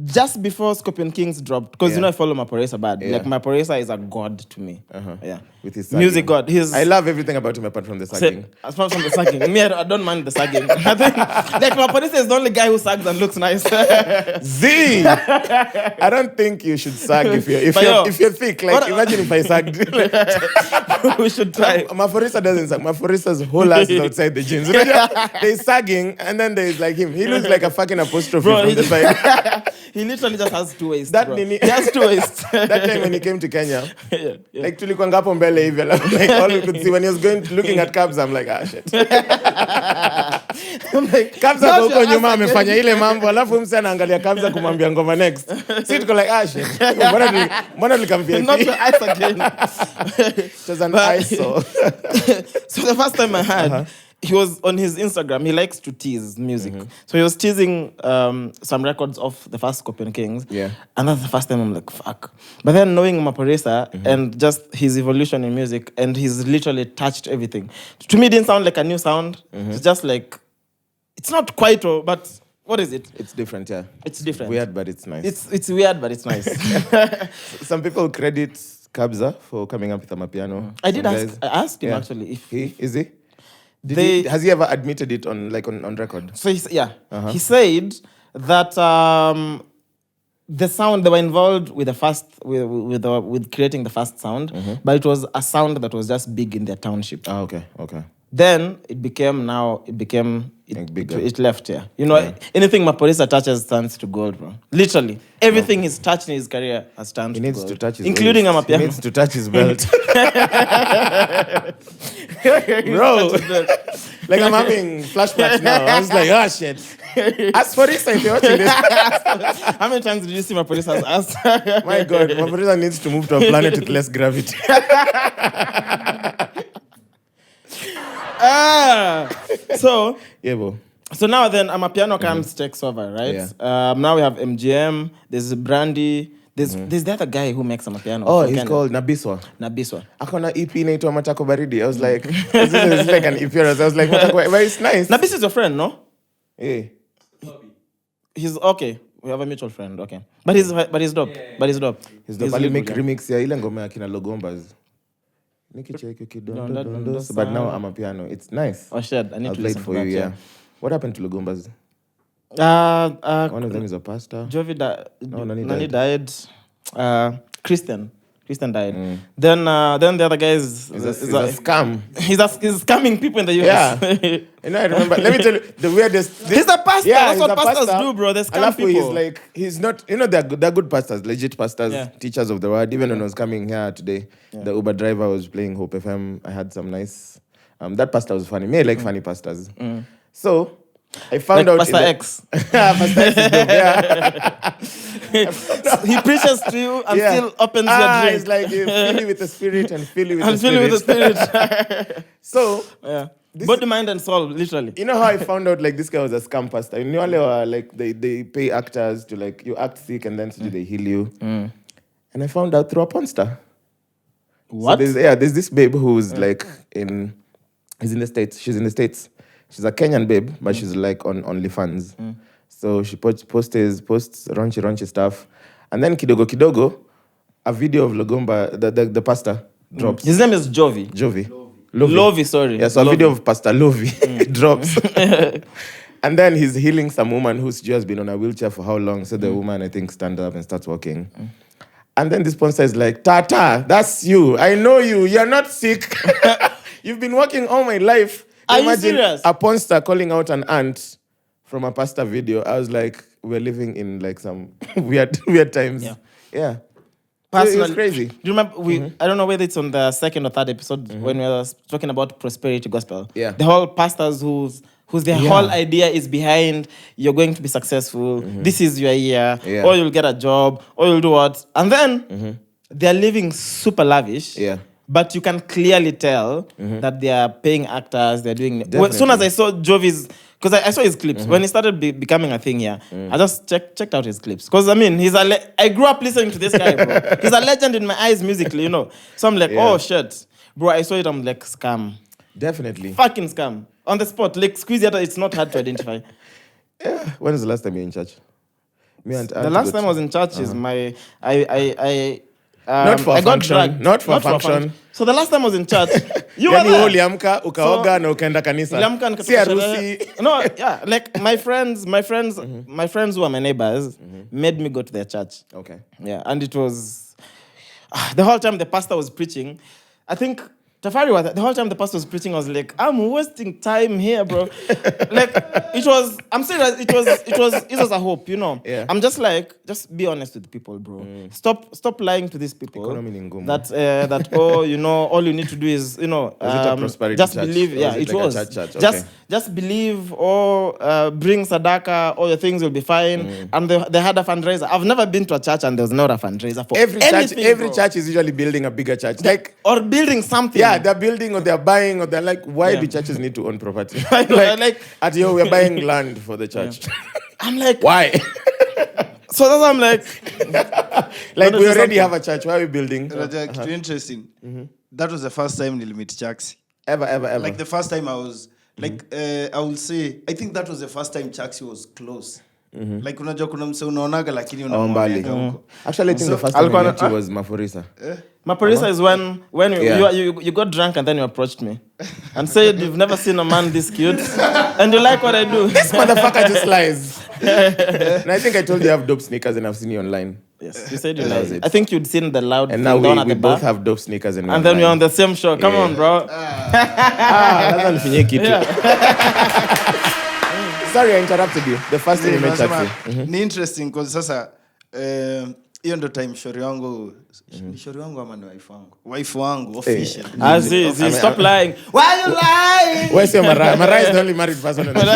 just before Scorpion Kings dropped. Because I follow Maporesa bad. Like Maporesa is a god to me. Yeah. With his sagging. Music god. I love everything about him apart from the sagging. Apart from the sagging. Me, I don't mind the sagging. I think like Maporesa is the only guy who sags and looks nice. Z! I don't think you should sag if you're thick. Like imagine if I sagged. We should try. Maporesa doesn't sag. Maporesa's whole ass is outside the jeans. There's sagging and then there's like him. He looks like a fucking apostrophe from the side. He literally just has two waists. He has two waists. That time when he came to Kenya, like tulikuwa ngapo mbele hivi, like all we could see when he was looking at cabs, I'm like, shit. Kabza huko nyuma amefanya ile mambo, alafu mse anaangalia Kabza kumwambia ngoma next. Si tuko like, shit. Mbona tulikamvia hivi? Not the ice again. It was an ISO. So the first time I had, he was on his Instagram. He likes to tease music. So he was teasing some records of the first Scorpion Kings. Yeah. And that's the first time I'm like, fuck. But then knowing Maporesa and just his evolution in music, and he's literally touched everything. To me, it didn't sound like a new sound. It's just like, it's not quite, but what is it? It's different, yeah. It's different. Weird, but it's nice. It's weird, but it's nice. Some people credit Kabza for coming up with Amapiano. I asked him actually if is he? Has he ever admitted it on record? So he said that the sound, they were involved with the first, with creating the first sound, but it was a sound that was just big in their township. Ah, okay. Then it became bigger. it left here. You know, anything Maporisa touches turns to gold, bro. Literally. Everything he's touched in his career has turned to gold. He needs to touch his including waist. Amapiano. He needs to touch his belt. Bro. Like I'm having flashbacks now. I was like, oh shit. As for this, if you're watching this. How many times did you see Maporisa's ass? My God, Maporisa needs to move to a planet with less gravity. So Yeah, bro. So now then, Amapiano comes, takes over, right? Yeah. Now we have MGM, there's Brandy, there's the other guy who makes Amapiano. Oh, he's called Nabiswa. Akona EP inaitwa Matako Baridi. I was like, this is like an EP. I was like, Matako, but it's nice. Nabiswa is your friend, no? Yeah. He's okay. We have a mutual friend, okay. But he's dope. He's dope. He's I'll really make good, remix ya ile ngoma ya kina Logombas. But now I'm a piano. It's nice. Oh shit, I need I'll to play it listen for to you, that, yeah. What happened to Logombas? One of them is a pastor. Jovi Nani died. Christian died. Then the other guy is a scam. He's scamming people in the US. Yeah. You know, I remember. Let me tell you the weirdest. He's a pastor. Yeah, That's what pastors do, bro. They scam people. He's not. You know, they're good pastors, legit pastors, Yeah. teachers of the word. Even when I was coming here today, the Uber driver was playing Hope FM. I had some nice. That pastor was funny. Me, I like funny pastors. So I found out. Pastor X. Pastor X is dope, yeah. He preaches to you and still opens your drink. It's like you fill you with the spirit and fill you with the I'm spirit. filling with the spirit. So Body, mind, and soul, literally. you know how I found out like this guy was a scam pastor? You know, like they pay actors to like you act sick and then they heal you. And I found out through a porn star. What? So there's this babe who's like he's in the States. She's in the States. She's a Kenyan babe, but she's like on OnlyFans. So she posts raunchy stuff. And then kidogo, a video of Logomba, the pastor, drops. His name is Jovi. Lovey, sorry. Yeah, so a video of Pastor Lovey drops. And then he's healing some woman who's just been on a wheelchair for how long? So the woman, I think, stands up and starts walking. And then the sponsor is like, Tata, that's you. I know you. You're not sick. You've been working all my life. Are you serious? A porn star calling out an aunt from a pastor video. I was like, we're living in like some weird times. Yeah. It was crazy. Do you remember, I don't know whether it's on the second or third episode when we were talking about prosperity gospel. Yeah. The whole pastors whose their whole idea is behind, you're going to be successful, this is your year, or you'll get a job, or you'll do what. And then they're living super lavish. Yeah. But you can clearly tell that they are paying actors, they're doing... Well, as soon as I saw Jovi's... Because I saw his clips. When he started becoming a thing here, I just checked out his clips. Because, I mean, I grew up listening to this guy, bro. He's a legend in my eyes musically, you know. So I'm like, oh, shit. Bro, I saw it, I'm like, scam. Definitely. Fucking scam. On the spot. Like, squeeze it, it's not hard to identify. When was the last time you were in church? The last time I was in church is my... Not for a function. Not for a function. So the last time I was in church, you were there. Uliamka, ukaoga na ukaenda kanisa. Si harusi. No, yeah, like my friends who are my neighbors made me go to their church. Okay. Yeah, and it was the whole time the pastor was preaching. I think Tafari was the whole time the pastor was preaching. I was like, I'm wasting time here, bro. Like it was. I'm serious. It was a hope, you know. Yeah. I'm just like, just be honest with people, bro. Stop lying to these people. That you know, all you need to do is, you know, Was it a prosperity just church? believe. Yeah, it was. Church? Okay. Just believe or bring sadaka, all your things will be fine. And they had a fundraiser. I've never been to a church and there was not a fundraiser for anything. Every church is usually building a bigger church, or building something. Yeah, they're building or they're buying or they're like, why do churches need to own property? like we're buying land for the church. I'm like, why? So that's why I'm like, we already have a church. Why are we building? Interesting. That was the first time we'll meet Chaxy. Ever. Like the first time I was like, I will say, I think that was the first time Chaxy was close Like unajua kuna mse unaonaga lakini mbali. unamwona huko. Actually, I think the first time I met you was Maforisa. Maporisa is when you got drunk and then you approached me and said you've never seen a man this cute and you like what I do. This motherfucker just lies. And I think I told you I have dope sneakers and I've seen you online. Yes, you said you like it. I think you'd seen the loud and now we the both have dope sneakers and then we're on the same show. Come on, bro. Lazima nifinye kitu. Sorry, I interrupted you. The first time you met Chaxy. Ni interesting because sasa hiyo ndo time shori wangu ama ni wife wangu official. Stop lying. Why are you lying? Where's your Mariah? Mariah is the only married person on the show.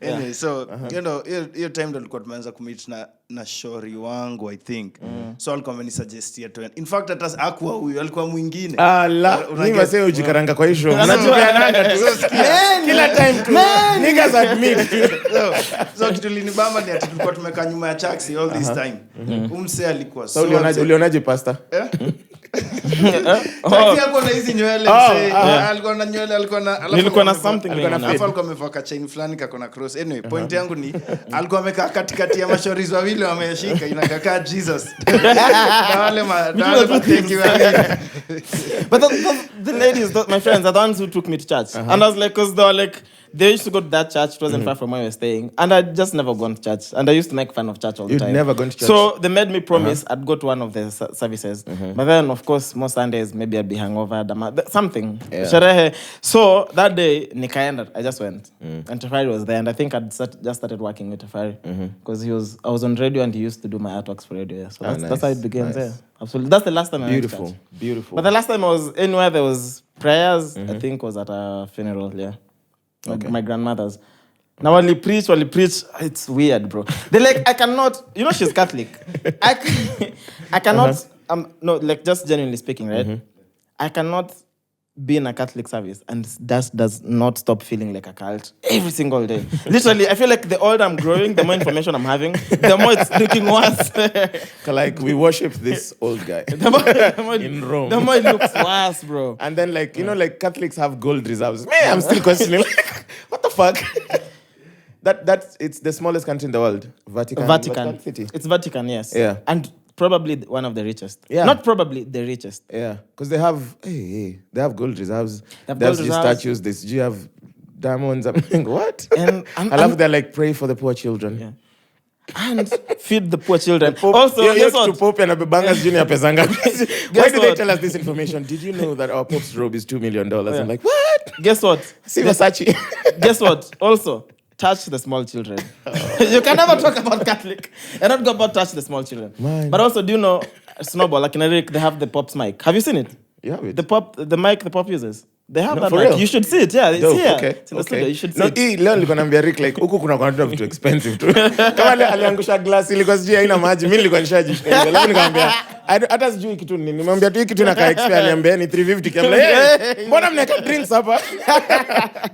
Anyway, so you know hiyo time ndo nilikuwa tumeanza kumeet na shori wangu I think. So alikuwa amenisuggestia to. In fact hata hakuwa huyo, alikuwa mwingine. Mimi wasee ujikaranga kwa hiyo. Unajua nanga tu. Kila time tu. Niggas admit. So kitu linibamba ni ati tulikuwa tumekaa nyuma ya Chaxy all this time. Umse alikuwa so ulionaje pasta? Chaxy alikuwa na hizi nywele mse. Alikuwa na nywele, nilikuwa na something. Alikuwa amevaa chain fulani kako cross. Anyway, point yangu ni alikuwa amekaa katikati ya mashorizo wawili wameshika inakaa Jesus. Wale mateki wale. But the ladies, my friends, are the ones who took me to church. And I was like, because they used to go to that church. It wasn't far from where we were staying. And I'd just never gone to church. And I used to make fun of church all the time. You'd never gone to church? So they made me promise I'd go to one of the services. But then, of course, most Sundays, maybe I'd be hungover. Something. Sherehe. So that day, nikaenda. I just went. And Tafari was there. And I think I'd just started working with Tafari. Because I was on radio and he used to do my artworks for radio. So that's how it began there. Absolutely. That's the last time I went to church. Beautiful. But the last time I was anywhere there was prayers, I think was at a funeral, Okay. My grandmother's. Now when they preach, it's weird, bro. They're like, I cannot, she's Catholic. I cannot, no, like just genuinely speaking, right? I cannot be in a Catholic service and that does not stop feeling like a cult every single day. Literally, I feel like the older I'm growing, the more information I'm having, the more it's looking worse. Like we worship this old guy in Rome. The more it looks worse, bro. And then like, like Catholics have gold reserves. Man, I'm still questioning, like, what the fuck? It's the smallest country in the world. Vatican City. It's Vatican, yes. Yeah. And probably one of the richest. Yeah. Not probably the richest. Yeah. Because they have they have gold reserves. They have statues. You have diamonds. I'm like, what? And I love they're like pray for the poor children. Yeah. And feed the poor children. Also, guess what? Why do they tell us this information? Did you know that our Pope's robe is $2 million? I'm like, what? Guess what? See Versace. Guess what? Also, touch the small children. You can never talk about Catholic and not go about touch the small children. Man. But also, do you know, Snowball, like in Eric, they have the Pop's mic. Have you seen it? You have it? The mic the Pop uses. They have that for mic. real? You should see it. Yeah, it's here. Okay. It's in the studio. You should see it. Leo nilikuwa naambia Rick like huku kuna kwenda vitu expensive tu. Kama aliangusha glass ilikuwa sijui haina maji. Mimi nilikuwa nishajishika. Leo nikamwambia hata sijui kitu nini. Nimemwambia tu hiki kitu na ka expert aliambia ni 350 kama. Hey, mbona mnaweka drinks hapa?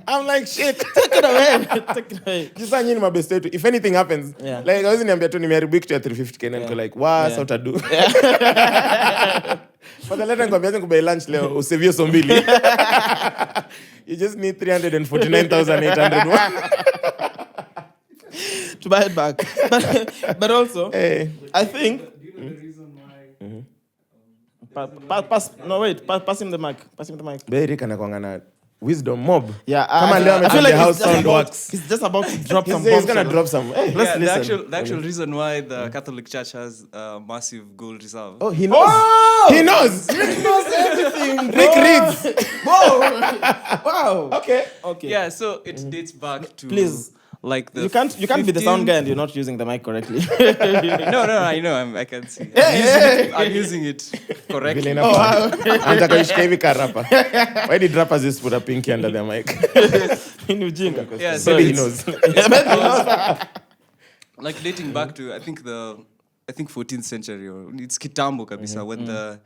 I'm like shit. Take it away. Jisa nyinyi mabest yetu. If anything happens, like hawezi niambia tu nimeharibu kitu ya 350 and I'm like, "Wow, so to do." For the letter ngombe kubai lunch leo usevio so mbili. You just need 349,800 to buy it back. But also, I think pass him the mic. Pass him the mic. Very kana na wisdom mob. Yeah, I feel like how sound works. He's just about to drop some. He's gonna drop some. Hey, let's listen. The actual reason why the Catholic Church has massive gold reserve. Oh, he knows. Oh! He knows. Rick knows everything. Rick reads. Whoa! Wow. Okay. Yeah, so it dates back to please. Like the you can't be the sound guy and you're not using the mic correctly. No, I know. I can see. I'm using it correctly. Why did rappers just put a pinky under their mic? Yeah, so maybe he knows. Like dating back to I think 14th century or it's kitambo kabisa when the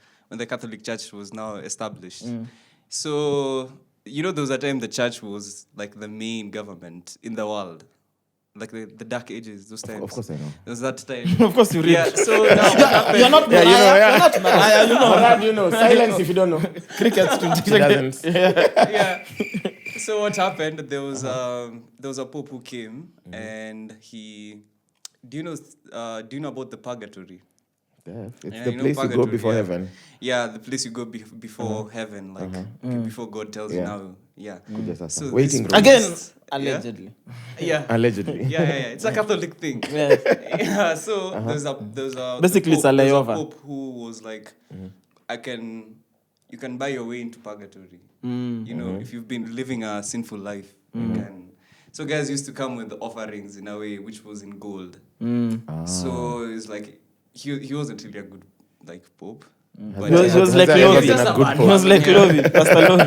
Catholic Church was now established. So there was a time the church was like the main government in the world. Like the Dark Ages, those times. Of course I know. There was that time. Of course you read. Yeah, so now you're not Mariah. You're not Mariah, you know. Silence if you don't know. Crickets. She doesn't. Yeah. So what happened? There was a pope who came, and he. Do you know about the purgatory? Yeah, it's Yeah, the you know place you go purgatory, before yeah. heaven. Yeah, the place you go before heaven, like before God tells you Yeah. now. Yeah. Kuja sasa. So Waiting this room. Again, priest- allegedly. Yeah. Allegedly. Yeah. It's a Catholic thing. Yeah. Yeah. So there's a Basically, it's a there's layover. Pope who was like, you can buy your way into purgatory. You know, if you've been living a sinful life, you can. So guys used to come with the offerings in a way, which was in gold. So it's like he wasn't really a good like pope. But He was like Has there ever Lovi. been a good He was like Lovi, Pastor Lovi.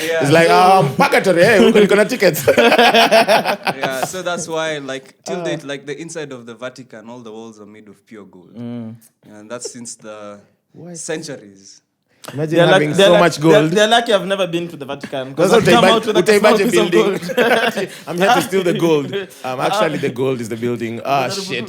yeah, It's like, purgatory, hey, we're gonna tickets. yeah, so that's why, like, till date, like, the inside of the Vatican, all the walls are made of pure gold. And that's since the centuries. Imagine having so much gold. They're lucky I've never been to the Vatican. Because That's I've what come out with like a small Utaibaji piece of building. gold. I'm here to steal the gold. Actually, the gold is the building. Shit.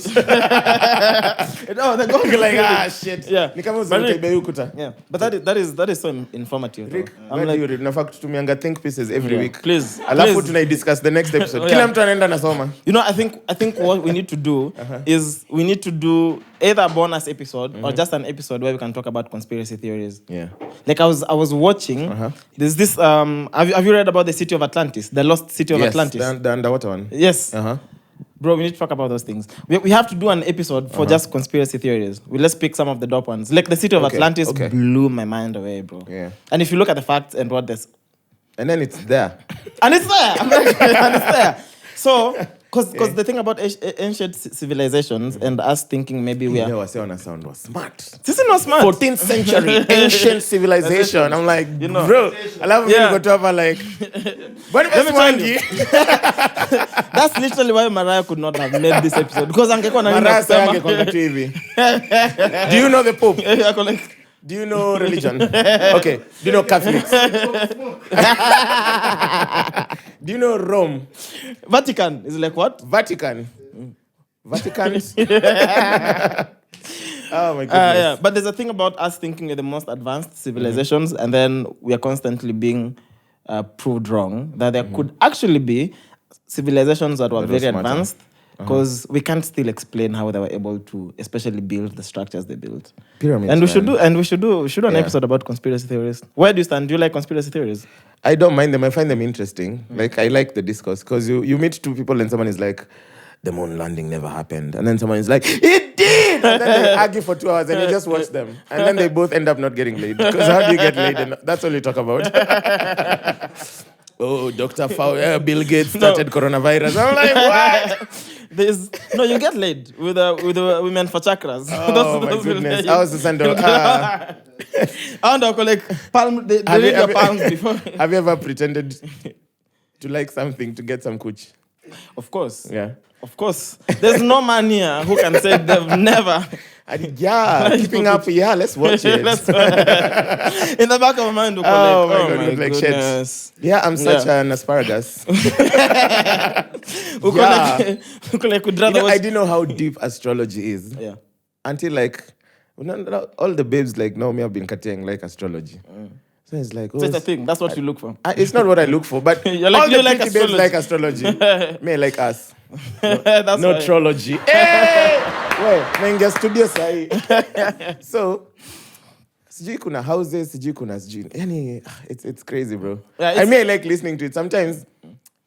No, the gold. Like, shit. Yeah. Ni kama But uzuri kaibe ukuta. Yeah, but that is so informative. Rick, I'm where like, do you read? In fact, tumianga think pieces every week. please, Alafu please. tunai-discuss the next episode. Oh, Kila yeah. mtu anaenda nasoma. You know, I think what we need to do is we need to do either a bonus episode or just an episode where we can talk about conspiracy theories. Yeah. Like I was watching. There's this. Have you read about the city of Atlantis, the lost city of Yes, Atlantis? the underwater one. Yes. Uh-huh. Bro, we need to talk about those things. We have to do an episode for just conspiracy theories. Let's pick some of the dope ones. Like the city of Okay, Atlantis okay. blew my mind away, bro. Yeah. And if you look at the facts and what this, And then it's there. and it's there, and it's there. So, because the thing about ancient civilizations and us thinking maybe we They are, were saying a sound was smart. this is not smart. 14th century ancient civilization. I'm like, You know. bro, I love Yeah. when you go to have like, Boniface me tell Mwangi. That's literally why Mariah could not have made this episode. Because angekuwa na nini Mariah kusema. sayage kwa kitu hivi. Do you know the Pope? Ako like, Do you know religion? Okay. Do you know Catholics? Do you know Rome? Vatican is like what? Vatican? Vatican? Oh my goodness. Yeah, but there's a thing about us thinking we're the most advanced civilizations, and then we are constantly being proved wrong. That there could actually be civilizations that were That was very smarter. advanced, because we can't still explain how they were able to, especially build the structures they built. Pyramids, And we should man. do an Yeah. episode about conspiracy theories. Where do you stand? Do you like conspiracy theories? I don't mind them. I find them interesting. Like, I like the discourse. Because you meet two people and someone is like, the moon landing never happened. And then someone is like, it did! And then they argue for 2 hours and you just watch them. And then they both end up not getting laid. Because how do you get laid? And that's all you talk about. Oh, Dr. Bill Gates started coronavirus. I'm like, what? You get laid with the women for chakras. Oh, my goodness. I was the son of... I don't like palm. They Have you read your ever- palms before. Have you ever pretended to like something to get some cooch? Of course. Yeah. Of course. There's no man here who can say they've never. Keeping up. Yeah, let's watch it. In the back of my mind, we'll Oh like, my God, with like sheds. goodness. Yeah, I'm such an asparagus. We'll Yeah. like, we'd You rather know, I watch. didn't know how deep astrology is Yeah. until like all the babes like know me. I've been cutting like astrology. So it's like, oh, So it's a thing. That's what you look for. it's not what I look for, but You're like- all the you like pretty babes like astrology. Me like us. That's No why. trology. Hey! Well, menga studio sahi. So, sijui kuna houses, sijui kuna sijui. Yani, it's crazy, bro. Yeah, I mean, I like listening to it. Sometimes,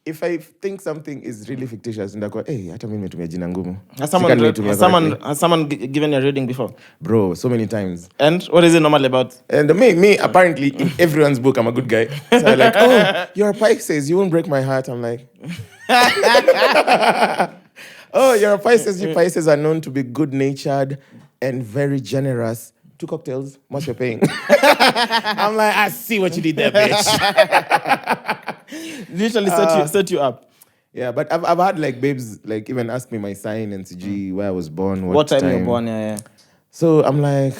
if I think something is really fictitious, ndakwa, hey, hata mimi nimetumia jina ngumu. Has Sika nimetumia correctly. someone given you a reading before? Bro, so many times. And what is it normally about? And me, apparently, in everyone's book, I'm a good guy. So I'm like, oh, you're a Pisces, you won't break my heart. I'm like, oh, you're a Pisces. You Pisces are known to be good-natured and very generous. 2 cocktails, much you're paying. I'm like, I see what you did there, bitch. Literally set you up. Yeah, but I've had like babes like even ask me my sign and CG, where I was born, What time you were born? Yeah. So I'm like,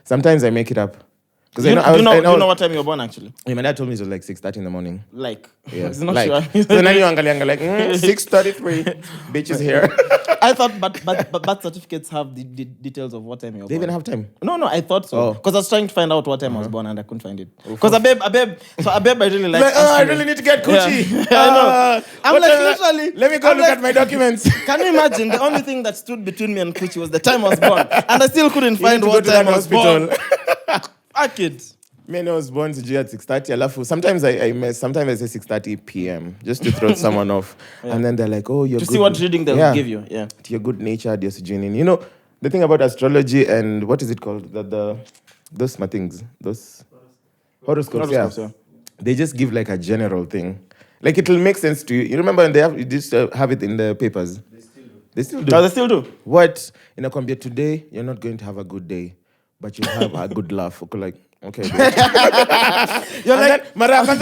sometimes I make it up. Because Do you know what time you were born actually? my dad told me it was like 6:30 in the morning. Like, Yeah. it's not like, sure. so then you angalia like 6:33, bitch is here. I thought, but birth certificates have the details of what time you were They born. even have time. No, I thought so. Oh. Because I was trying to find out what time I was born and I couldn't find it. Because a babe, I really like. I really need to get coochie. Yeah. I know. I'm like, literally. Let me go look at my documents. Can you imagine? The only thing that stood between me and coochie was the time I was born, and I still couldn't find need to what go to time that I was born. hospital. Fuck it. Me, I was born to at 6:30. Alafu. Sometimes I mess. Sometimes I say 6:30 p.m. just to throw someone off, and then they're like, "Oh, you're To good. see what reading they'll give you. Yeah. You're good natured. You're suggesting." You know, the thing about astrology and what is it called? Those my things. Those horoscopes. Yeah. They just give like a general thing. Like it'll make sense to you. You remember when you just have it in the papers. They still do. Oh, they still do. What in a computer today? You're not going to have a good day, but you have a good laugh. Okay, like. Okay. You're like Mariah, like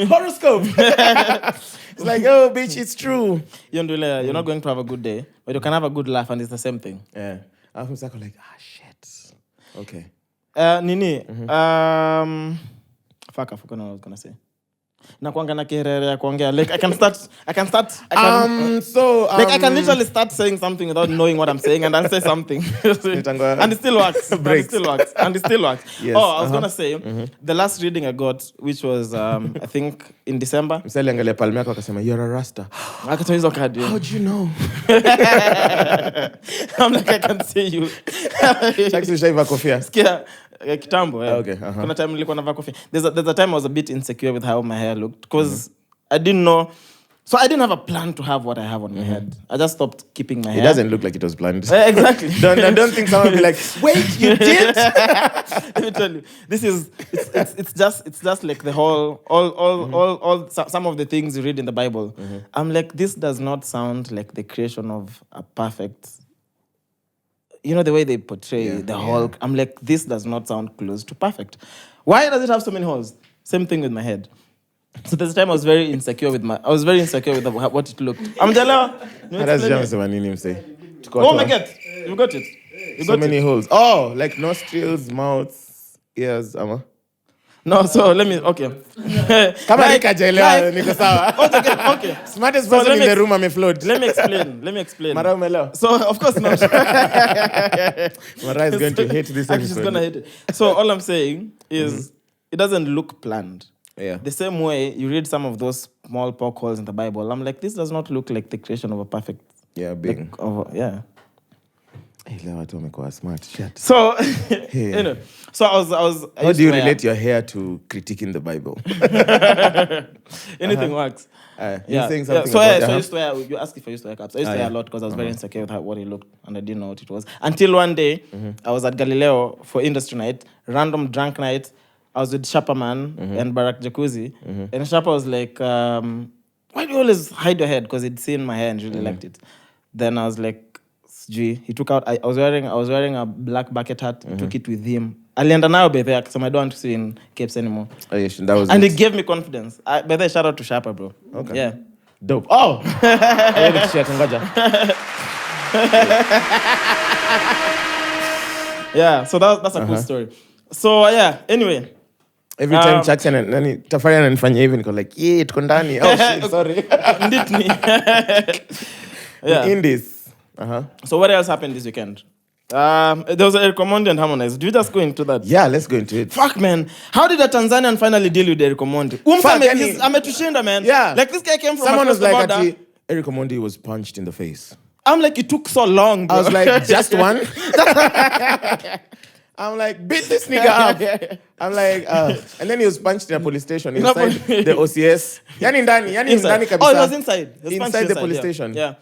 horoscope. It's like, oh, bitch, it's true. You're not going to have a good day, but you can have a good laugh, and it's the same thing. Yeah. I'm like, shit. Okay. Nini. Fuck, I forgot what I was gonna say. Nakuanga na kiherere ya kuongea. Like I can literally start saying something without knowing what I'm saying, and I'll say something, and it still works. And it still works. Yes. Oh, I was gonna say the last reading I got, which was I think in December. You're a rasta. How'd you know? I'm like, I can see you. Chaxy shaiva kofia. Skia kitambo. Yeah. Okay. Kuna time nilikuwa navaa kofia. There's a time I was a bit insecure with how my hair looked because I didn't know. So I didn't have a plan to have what I have on my head. I just stopped keeping my hair. It doesn't look like it was planned. Exactly. don't think someone will be like, wait, you did? Let me tell you, it's just like the whole all some of the things you read in the Bible. I'm like, this does not sound like the creation of a perfect. You know the way they portray the whole. I'm like, this does not sound close to perfect. Why does it have so many holes? Same thing with my head. So this time I was very insecure with what it looked. I'm Jala. Oh my God, you got it. So many holes. Oh, like nostrils, mouths, ears, ama. No, so let me. Okay. Okay. Smartest person in the room, I'm afloat. Let me explain. Mariah. So of course not. Mariah is going to hate this episode. She's gonna hate it. So all I'm saying is, it doesn't look planned. Yeah. The same way you read some of those small pork holes in the Bible, I'm like, this does not look like the creation of a perfect. Being. Yeah. Smart shit. So, you know, so I was. How do you relate your hair to critiquing the Bible? Anything works. You're saying something. So I used to wear. You asked if I used to wear caps. I used to wear a lot because I was very insecure with what it looked, and I didn't know what it was. Until one day, I was at Galileo for industry night, random drunk night. I was with Shapaman and Barack Jacuzzi, and Shapa was like, "Why do you always hide your head?" Because he'd seen my hair and really liked it. Then I was like, he took out. I was wearing a black bucket hat. Took it with him. Alienda nayo bethe, so I don't want to see in capes anymore. Oh, yes, that was. And it gave me confidence. Bethe, shout out to Shapa, bro. Okay. Yeah. Dope. Oh. Yeah. So that's a cool story. So anyway. Every time Chaxy and Tafari ananifanya hivi niko like, yeah, tuko ndani. Oh shit, sorry. Nditni. Yeah. In this. So what else happened this weekend? There was a Eric Omondi and Harmonize. Do we just go into that? Yeah, let's go into it. Fuck, man. How did a Tanzanian finally deal with Eric Omondi? Ametushinda, man. Yeah. Like this guy came from Someone across was like, the border. Eric Omondi was punched in the face. I'm like, it took so long, bro. I was like, just one? I'm like, beat this nigga up. I'm like, and then he was punched in a police station inside the OCS. Yani ndani kabisa. Oh, it was inside. It was inside the police station. Yeah.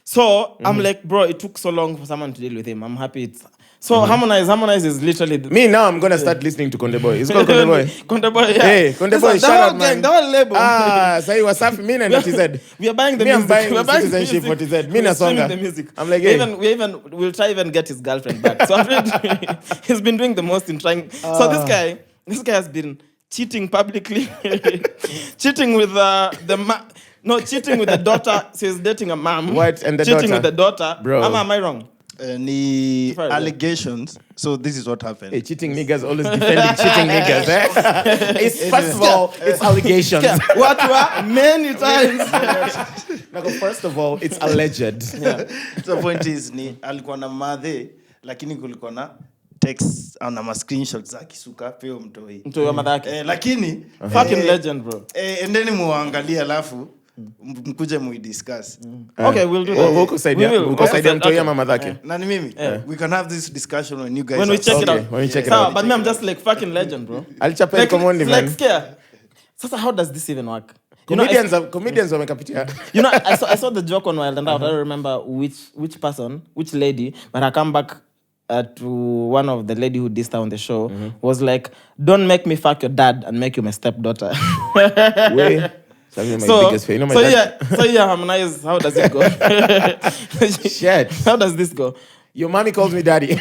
So I'm like, bro, it took so long for someone to deal with him. I'm happy it's. So Harmonize is literally. Me now, I'm gonna start listening to Konde Boy. It's called Konde Boy. Konde Boy, yeah. Hey, Konde Boy, shout out, man. The whole label. Say what's up? Me and TZ. We are buying the music. I'm buying citizenship for TZ. Me and Songa. The music. I'm like, hey. We'll try even get his girlfriend back. So he's been doing the most in trying. So this guy has been cheating publicly, cheating with cheating with the daughter. So he's dating a mom. What? And the cheating daughter? with the daughter. Bro. Am I wrong? Ni Fine, allegations. So this is what happened. Hey, cheating niggas always defending cheating niggas. It's, first of all, it's allegations. What were many times? No, first of all, it's alleged. So point is ni alikuwa na madhe lakini kulikuwa na text au na screenshots za kisuka peo mtoi. Mtoi wa madhake. Lakini fucking legend, bro. Endeni muangalie alafu mkuje muidiscuss. Okay, we'll do that. Who kusaidia mtoi ama madhake? Nani mimi? We can have this discussion when you guys When we check it out. When we check it So, out. but me, I'm just like fucking legend, bro. Alichapa Like, common man. like scare. So how does this even work? You know, Comedians wamekapitia. You know, I saw the joke on Wild and Out. I don't remember which person, which lady, but I come back to one of the lady who dissed her on the show was like, "Don't make me fuck your dad and make you my stepdaughter." Way. My biggest fear. You know my dad. So Harmonize. How does it go? Shit. How does this go? Your mommy calls me daddy.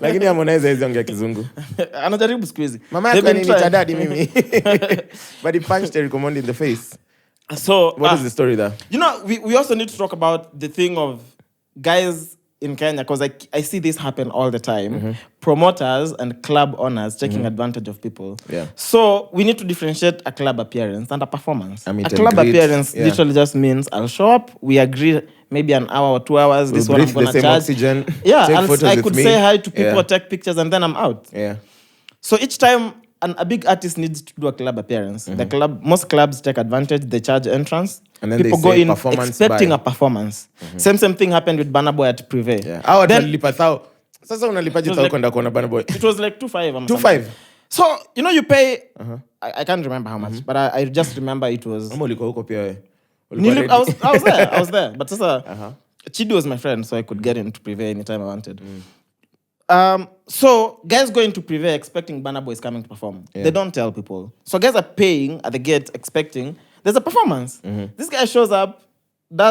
Lakini Harmonize hizo ongea kizungu. Anajaribu squeeze. Mama yako ananiita daddy mimi. But he punched Eric Omondi in the face. So what is the story there? You know, we also need to talk about the thing of guys in Kenya, because I see this happen all the time. Promoters and club owners taking advantage of people. Yeah. So we need to differentiate a club appearance and a performance. I mean, a club appearance literally just means I'll show up, we agree maybe an hour or 2 hours, this one I'm going to charge. Oxygen, yeah, I could say hi to people, take pictures, and then I'm out. Yeah. So each time a big artist needs to do a club appearance, most clubs take advantage, they charge entrance. And then people they go say in performance expecting by. a performance. Same thing happened with Burna Boy at Privé. Yeah. How atalipa thao? Sasa unalipaje thao kwenda kuona Burna Boy? It was like 2.5. 2.5. So, you know, you pay I can't remember how much, but I just remember it was Ama ulikuwa huko pia wewe? I was there. But sasa Chidi was my friend, so I could get into Privé anytime I wanted. So guys go into Privé expecting Burna Boy is coming to perform. They don't tell people. So guys are paying at the gate expecting there's a performance. This guy shows up,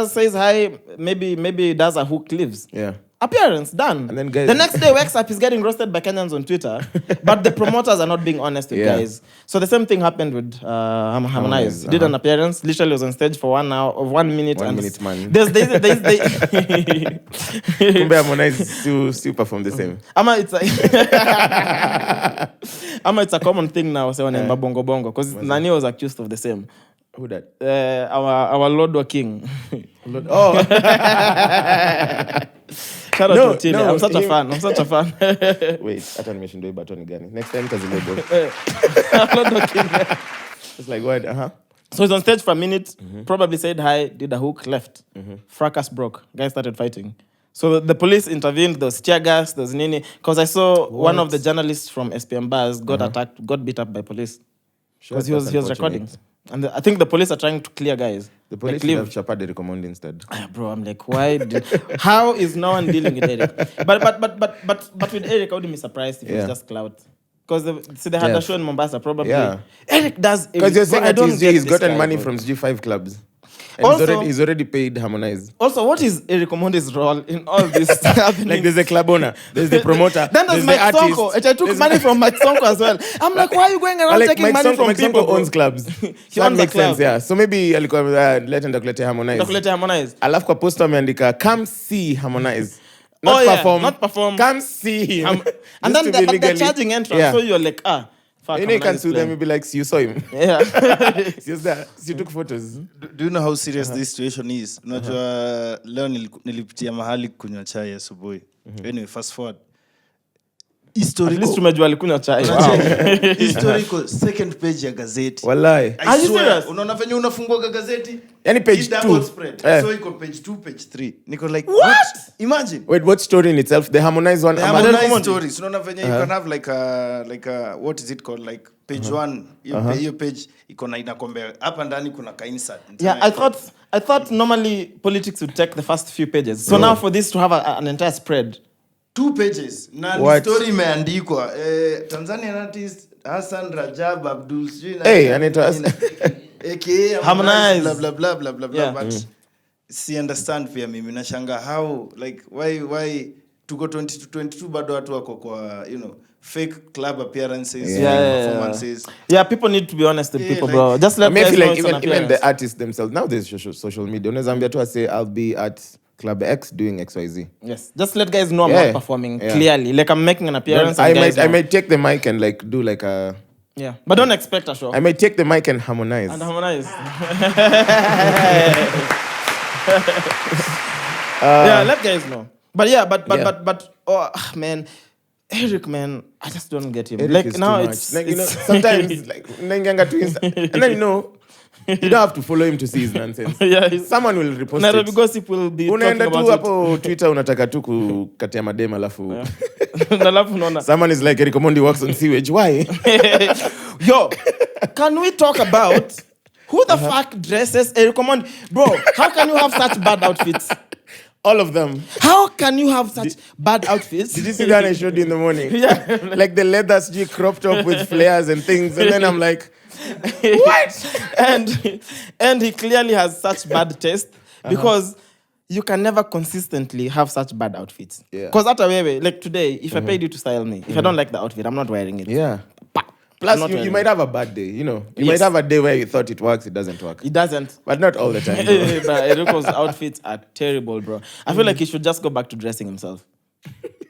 says hi, maybe does a hook, leaves. Yeah. Appearance done. And then guys, the next day wakes up, he's getting roasted by Kenyans on Twitter, but the promoters are not being honest with guys. So the same thing happened with Harmonize. He did an appearance, literally was on stage for 1 hour of 1 minute. 1 minute, man. There's Kumbe Harmonize still perform the same. It's a common thing now. So on Bongo Bongo, because Nani was accused of the same. Who that? Our Lord or King. Oh. Shout out to Tini. I'm such a fan. Wait, hata nimeshindwa hii button gani? Next time tazilebo. Lord or King. It's like what? So he's on stage for a minute, probably said hi, did a hook, left. Fracas broke. Guys started fighting. So the police intervened, there was tear gas, there was nini. Because I saw one of the journalists from SPM Bars got attacked, got beat up by police. Because he was recording. And I think the police are trying to clear guys. The police like, have Chapa the recommend instead. Bro, I'm like, how is no one dealing with Eric? But with Eric, I wouldn't be surprised if it was just clout. Because they had a show in Mombasa, probably. Yeah. Eric does. Because you're saying he's gotten money from G5 clubs. And also, he's already paid Harmonize. Also, what is Eric Omondi's role in all this happening? Like, there's a club owner, there's the promoter, then there's the Mike artist. Sonko. I took money from Mike Sonko as well. I'm like, why are you going around taking Mike money Sonko, from Mike people? Sonko owns clubs. So that makes sense, yeah. So maybe alikuwa let Harmonize. Alafu kwa poster ameandika, come see Harmonize. Not perform. Come see him. And then they're charging entrance. So you're like, fuck, you can sue them, you'll be like, you saw him. Yeah. You took photos. Do you know how serious this situation is? Unajua leo nilipitia mahali kunywa chai asubuhi. Anyway, fast forward. At least tumejua alikunywa chai. Historical second page ya gazeti. Wallahi. Are you serious? Unaona venye unafungua gazeti? Yani page 2. So iko page 2, page 3. Niko like, what? Imagine. Wait, what story in itself? The Harmonize one? The Harmonize story. So unaona venye you can have like a what is it called? Like page 1. Hiyo page iko na inakombea. Hapa ndani kuna ka insert. Yeah, I thought normally politics would take the first few pages. So now for this to have an entire spread. 2 pages. Na story imeandikwa. Tanzanian artist Hassan Rajab Abdul Sina. Hey, and it was AKA Harmonize. Blah blah blah. But see understand pia mimi nashanga how like why to go 2022 bado watu wako kwa fake club appearances performances. Yeah, people need to be honest with people, bro. Just let me feel like even the artists themselves now there's social media. Unaweza ambia tu say I'll be at Club X doing XYZ. Yes. Just let guys know I'm Yeah. not performing Yeah. clearly. Like I'm making an appearance. I and guys might know. take the mic and like do like a. Yeah. But don't expect a show. I might take the mic and harmonize. And harmonize. Yeah, let guys know. But yeah, but oh man, Eric, man, I just don't get him. Eric like is now too much. it's Like, you know, it's- sometimes like Nenganga to Insta, and then you know you don't have to follow him to see his nonsense. Yeah, he's- Someone will repost Nairobi it. gossip will be talking Unaenda tu about it. hapo Twitter unataka tu kukatia madem alafu. Alafu unaona. Someone is like Eric Omondi works on sewage. Why? Yo, can we talk about who the fuck dresses Eric Omondi? Bro, how can you have such bad outfits? All of them. How can you have such bad outfits? Did you see that I showed you in the morning? Yeah. Like the leather G cropped up with flares and things, and then I'm like, what? and he clearly has such bad taste because you can never consistently have such bad outfits. Yeah. Because at a way, like today, if I paid you to style me, if I don't like the outfit, I'm not wearing it. Yeah. I'm Plus, not you wearing might it. have a bad day, you know. You Yes. might have a day where you thought it works, it doesn't work. It doesn't. But not all the time. bro. But Eriko's outfits are terrible, bro. I feel like he should just go back to dressing himself.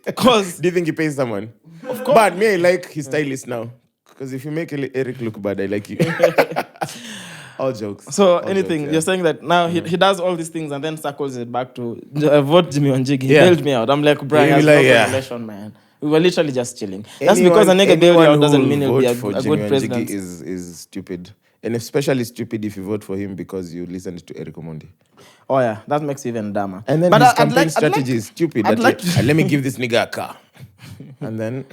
Because Do you think he pays someone? Of course. But me, I like his stylist now. Because if you make Eric look bad, I like you. All jokes. so All anything, jokes, yeah. you're saying that now he does all these things and then circles it back to vote Jimmy Wanjigi. He Yeah. bailed me out. I'm like, bro, he You'll has be like, no yeah. correlation, man. We were literally just chilling. That's because a nigga bailed you out doesn't mean he'll be a good president. Is stupid. And especially stupid if you vote for him because you listened to Eric Omondi. Oh yeah, that makes you even dumber. And then But his I'd campaign like- strategy is stupid. I'd That like to- let me give this nigga a car. And then...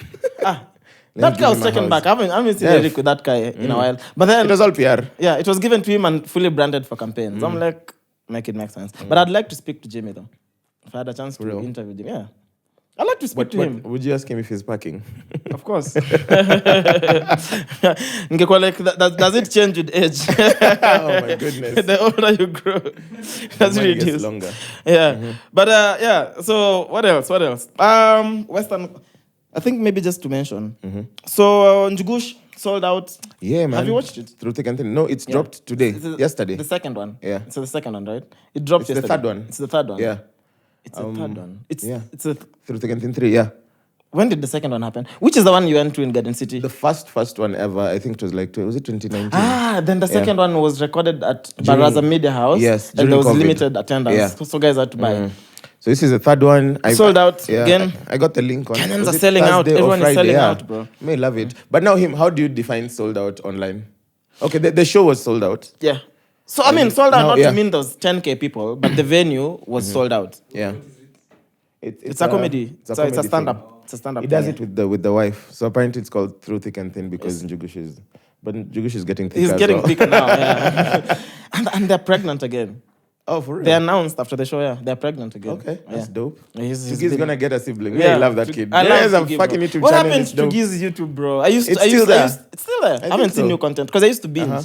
That give guy was him a taken house. back. I haven't seen Yeah. Eric with that guy in a while. But then, It was all PR. yeah, it was given to him and fully branded for campaigns. I'm like, make it make sense. But I'd like to speak to Jimmy though. If I had a chance to Real? interview Jimmy, yeah. I'd like to speak to him. Would you ask him if he's parking? Of course. Ngekuwa like, does it change with age? Oh my goodness. The older you grow, does it money gets reduce? longer. Yeah. But yeah, so what else? Western, I think maybe just to mention. So Njugush sold out. Yeah, man. Have you watched it? Through thick and thin. No, it's dropped today. Yesterday. The second one. Yeah. It's the second one, right? It dropped It's the yesterday. third one. It's the third one. Yeah. It's the third one. It's yeah. It's a. Through thick and thin 3, yeah. When did the second one happen? Which is the one you went to in Garden City? The first one ever, I think it was like, was it 2019? Then the second one was recorded at During- Baraza Media House. Yes, And during there was COVID. limited attendance. Yeah. So guys had to buy. So this is the third one. Sold out again. I got the link on. Kenyans was are it selling out. Thursday or Everyone is Friday? selling Yeah. out, bro. May love it. But now how do you define sold out online? Okay, the show was sold out. Yeah. So I mean, sold out Now, not yeah. to mean those 10K people, but the venue was sold out. Yeah. It's a comedy. It's a comedy stand-up. thing. It's a stand-up. He does thing, it with the wife. So apparently it's called Through Thick and Thin because Njugush is... But Njugush is getting thicker He's as getting well. bigger now, yeah. and they're pregnant again. Oh, for real? They announced after the show, yeah, they're pregnant again. Okay, that's Yeah. dope. He's Tugi's been- gonna get a sibling. Yeah, Yeah, I love that kid. I There's love a Tugi, fucking bro. YouTube What channel. happened it's to dope. Tugi's YouTube, bro? It's still there. It's still there. I haven't think seen so. new content because I used to binge. Uh-huh.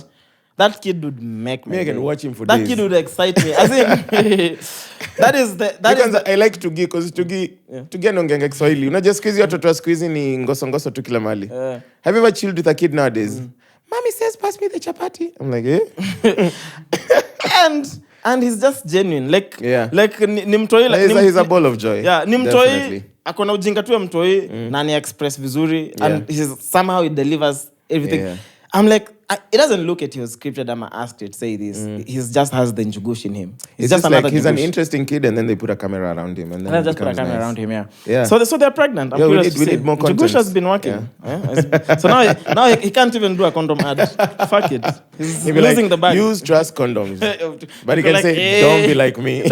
That kid would make Me, I my can day. watch him for That days. kid would excite me. I think that is the Because I like Tugi because Tugi anaongeanga Kiswahili. Unajua siku hizi watoto wa siku hizi ni ngoso tu kila mahali. Have you ever chilled with a kid nowadays? Mommy says pass me the chapati. I'm like, eh? and he's just genuine. Like Yeah. like ni mtoi like He's a ball of joy. Yeah, ni Definitely. mtoi akona ujinga tu ya mtoi na ni express vizuri and somehow he delivers everything. Yeah. I'm like, it doesn't look at he was scripted. I'm asked it say this. He just has the Njugush in him. It's just just another like he's an Njugush. interesting kid and then they put a camera around him. And then And I it just put a becomes camera nice. around him, yeah. Yeah. So they're pregnant. I'm Yeah, we curious need- to we see. need more Njugush has content. been working. Yeah. So now he can't even do a condom ad. Fuck it. He's He'll be losing like, the bag. use trust condoms. But he People can say, "Eh." don't be like me.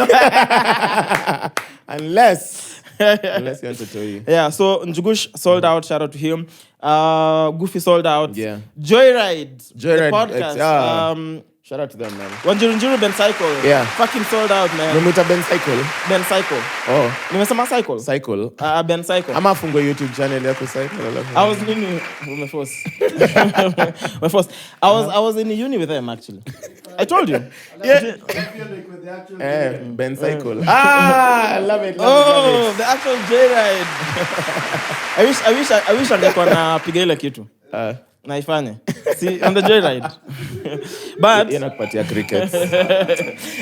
Unless you want to tell you. Yeah, so Njugush sold out. Shout out to him. Gufy sold out. Yeah. Joyride. Joyride, The podcast. Shout out to them, man. Wanjiru Ben Cycle. Yeah. Fucking sold out, man. Numita Ben Cycle. Ben Cycle. Oh, Nimesema Cycle. Cycle. Ben Cycle. Ama fungwe YouTube channel yako Cycle. alafu- I was nini umeforce. Umeforce. I was in uni with them actually. I told you. Yeah. Ben Cycle. I love it. Oh, the actual Joyride. I wish angekuwa na piga ile kitu. Na ifanye. See, on the joyride. But Inakupatia crickets.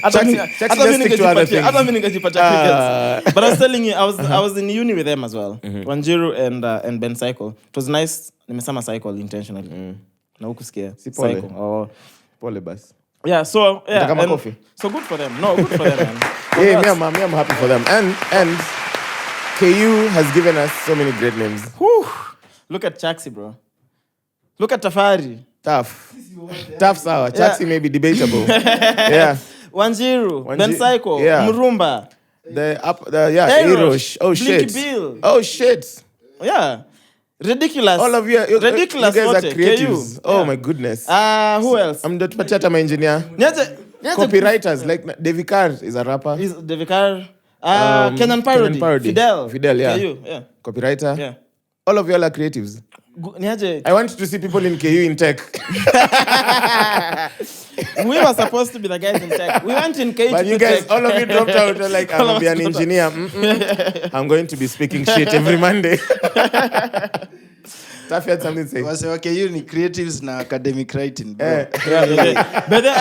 hata mimi stick to other things. ningejipatia crickets. But I was telling you, I was in uni with them as well. Wanjiru and Ben Cycle. It was nice. Nimesema cycle intentionally. Na hukusikia. Pole. Cycle. Oh. Pole bas. Yeah, so yeah. Nataka coffee. So good for them. No, good for them, man. Yeah, me, I'm happy for them. And KU has given us so many great names. Whew. Look at Chaxy, bro. Look at Tafari. Tough sour. Chaxy may be debatable. Yeah. Wanjiru, Ben Cycle, yeah. Murumba. Erosh. Oh shit. Bill. Oh shit. Yeah. Ridiculous. All of you Ridiculous. you guys are wote, creatives. KU. Oh Yeah. my goodness. Who else? I'm the Pachata, my engineer. Copywriters like Devikar is a rapper. Is Devikar. Kenyan Parody. Fidel, yeah. KU, yeah. Copywriter. Yeah. All of you all are creatives. I want to see people in KU in tech. We were supposed to be the guys in tech. We went in KU but to you do guys, tech. all of you dropped out. You're like, I'm going to be an engineer. I'm going to be speaking shit every Monday. Taffy had something to say. Wase wa KU ni creatives na academic writing, bro. But then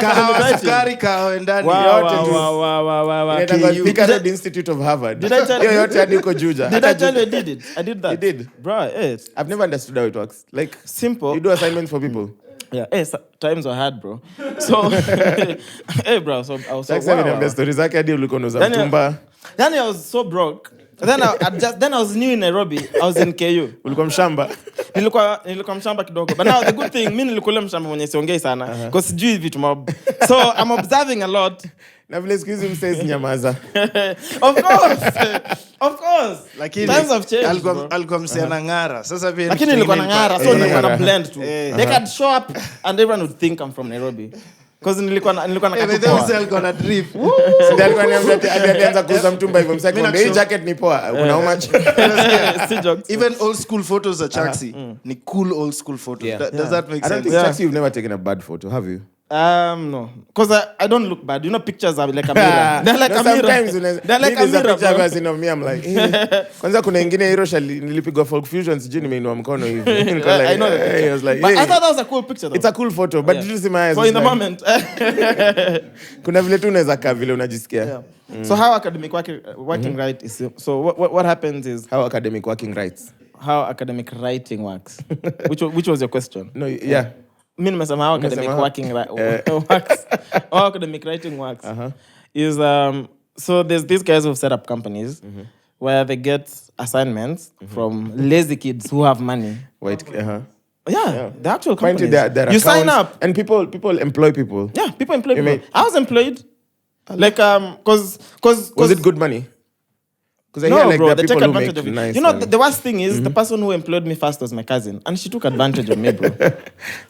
Sukari kahawa ndani. Wow. Thika Road Institute of Harvard. Did I tell you? Yote hadi uko Juja. Did I tell you I did it? I did that. You did? Bro, I've never understood how it works. Like, simple. you do assignments for people. Yeah, times were hard, bro. So, hey, bro, so I was so, wow. Stories zake hadi ulikuwa unauza mtumba. Then I was so broke. Then I was new in Nairobi. I was in KU. Ulikuwa mshamba. Nilikuwa mshamba kidogo. But now the good thing, mimi nilikuwa mshamba mwenye siongei sana because sijui vitu mob. So I'm observing a lot. Na vile siku hizi msaizi nyamaza. Of course. Lakini times have changed. alikuwa msiana ngara. Sasa pia lakini nilikuwa na ngara, so nilikuwa na blend too. They could show up and everyone would think I'm from Nairobi. Because nilikuwa na katupoa. Alikuwa na drip. Ndio alikuwa ananiambia alianza kuuza mtumba hivyo msaki. Hii jacket ni poa. Kuna how much? Even old school photos za Chaxy ni cool old school photos. Does that make sense? I don't think Chaxy, you've never taken a bad photo, have you? No, because I don't look bad. You know, pictures are like a mirror. They're like a mirror. They're like a mirror. I'm like, kwanza kuna ingine Hiroshi nilipigwa folk fusion sijui nimeinua mkono hivi. I know. I was like, but I thought that was a cool picture though. It's a cool photo, but did you see my eyes? So in the moment. Kuna vile tu unaweza kaa vile unajisikia. So how academic working right is so what happens is how academic working rights. How academic writing works. Which was your question? No, yeah. Mimi nimesema how academic working works. How academic writing works is so there's these guys who've set up companies where they get assignments from lazy kids who have money. Yeah, the actual companies. Their you sign up and people employ people. Yeah, people employ people. I was employed. Like cause was it good money? Because I hear like bro, the take people who advantage make of it. nice You know, money. the worst thing is the person who employed me first was my cousin, and she took advantage of me, bro.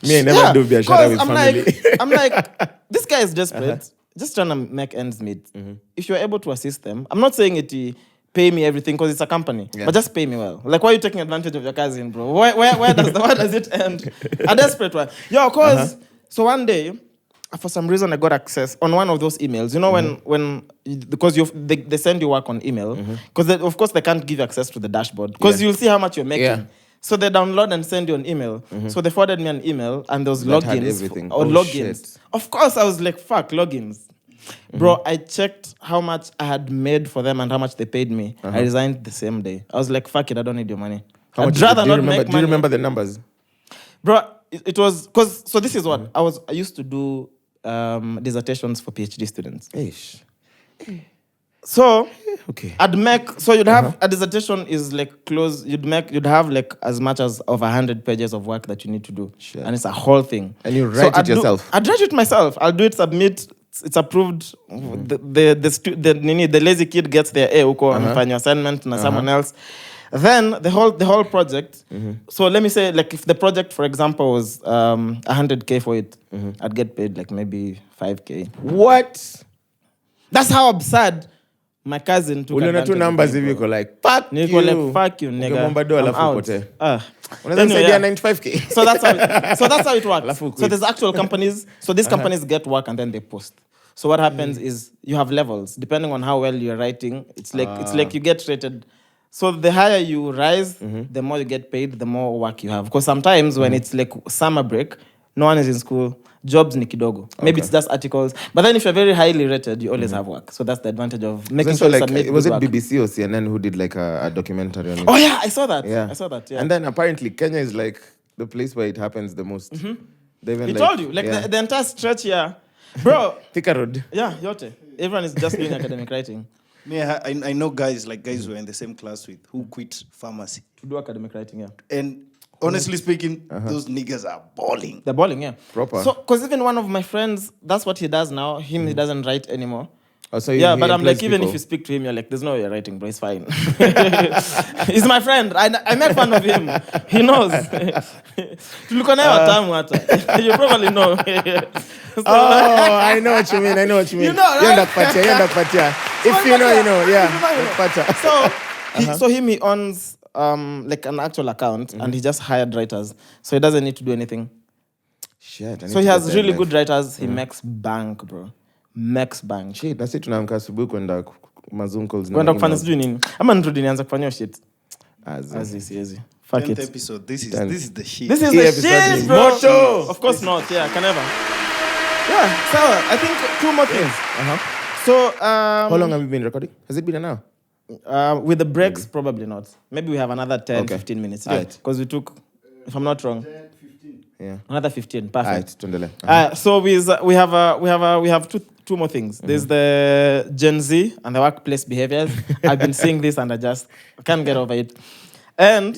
Me, I never do biashara with family. I'm like, this guy is desperate, just trying to make ends meet. If you're able to assist them, I'm not saying it pay me everything because it's a company, but just pay me well. Like, why are you taking advantage of your cousin, bro? Where does it end? A desperate one. Yo, cause so one day, for some reason, I got access on one of those emails. You know because they send you work on email, because of course they can't give you access to the dashboard because you'll see how much you're making. Yeah. So they download and send you an email. So they forwarded me an email and those logins or logins. Shit. Of course, I was like, fuck, logins. Bro, I checked how much I had made for them and how much they paid me. I resigned the same day. I was like, fuck it, I don't need your money. I'd rather not make money. Do you remember the numbers? Bro, it was, because, so this is what, I used to do dissertations for PhD students. So I'd make, so you'd have a dissertation is like close, you'd have like as much as of 100 pages of work that you need to do. Sure. And it's a whole thing. And you write it yourself? I'd write it myself. I'll do it, submit, it's approved. The lazy kid gets their A, uko amefanya assignment na someone else. Then the whole project. So let me say, like if the project, for example, was 100K for it, I'd get paid like maybe 5K. What? That's how absurd my cousin took advantage. Two numbers if you go like, fuck you. Like, fuck you, nigga. I'm out. Anyway, 95K. So that's how it works. So there's actual companies. So these companies get work and then they post. So what happens is you have levels depending on how well you're writing. It's like you get rated. So the higher you rise, the more you get paid, the more work you have. Because sometimes when it's like summer break, no one is in school, jobs ni kidogo. Maybe it's just articles. But then if you're very highly rated, you always have work. So that's the advantage of making sure you submit was it work. BBC or CNN who did like a documentary on it? Oh yeah, I saw that. Yeah. I saw that, yeah. And then apparently Kenya is like the place where it happens the most. They even He told you, the entire stretch here. Bro. Thika Road. Yeah, yote. Everyone is just doing academic writing. Me, I know guys who were in the same class with who quit pharmacy. To do academic writing, yeah. And honestly speaking, those niggas are balling. They're balling, yeah. Proper. So, because even one of my friends, that's what he does now. He doesn't write anymor. Oh, so Yeah, he but I'm like, even people. if you speak to him, you're like, there's no way you're writing, bro. It's fine. He's my friend. I make fun of him. He knows. Tulikuwa naye watamu hata. You probably know. So, I know what you mean. You know, right? Yenda kupatia. If you know, you know. Yeah. So he owns like an actual account and he just hired writers. So he doesn't need to do anything. Shit. So he has really good writers. He makes bank, bro. Makes bank. Shit, that's it. Tunaamka asubuhi kwenda mazunkles. Kwenda kufanya sijui nini. Ama nirudi nianze kufanya shit. Easy. Fuck 10th it. episode. This is the shit. This is Key the episode shit, is bro. Moto. Of course not. Yeah, can never. Yeah, so I think 2 more things. So How long have you been recording? Has it been an hour? with the breaks, probably not. Maybe we have another 10, 15 minutes. Alright. Because we took, if I'm not wrong, 10, 15. Yeah. Another 15. Perfect. Alright, tuendelee. So we have two more things. There's the Gen Z and the workplace behaviors. I've been seeing this and I just can't get over it. And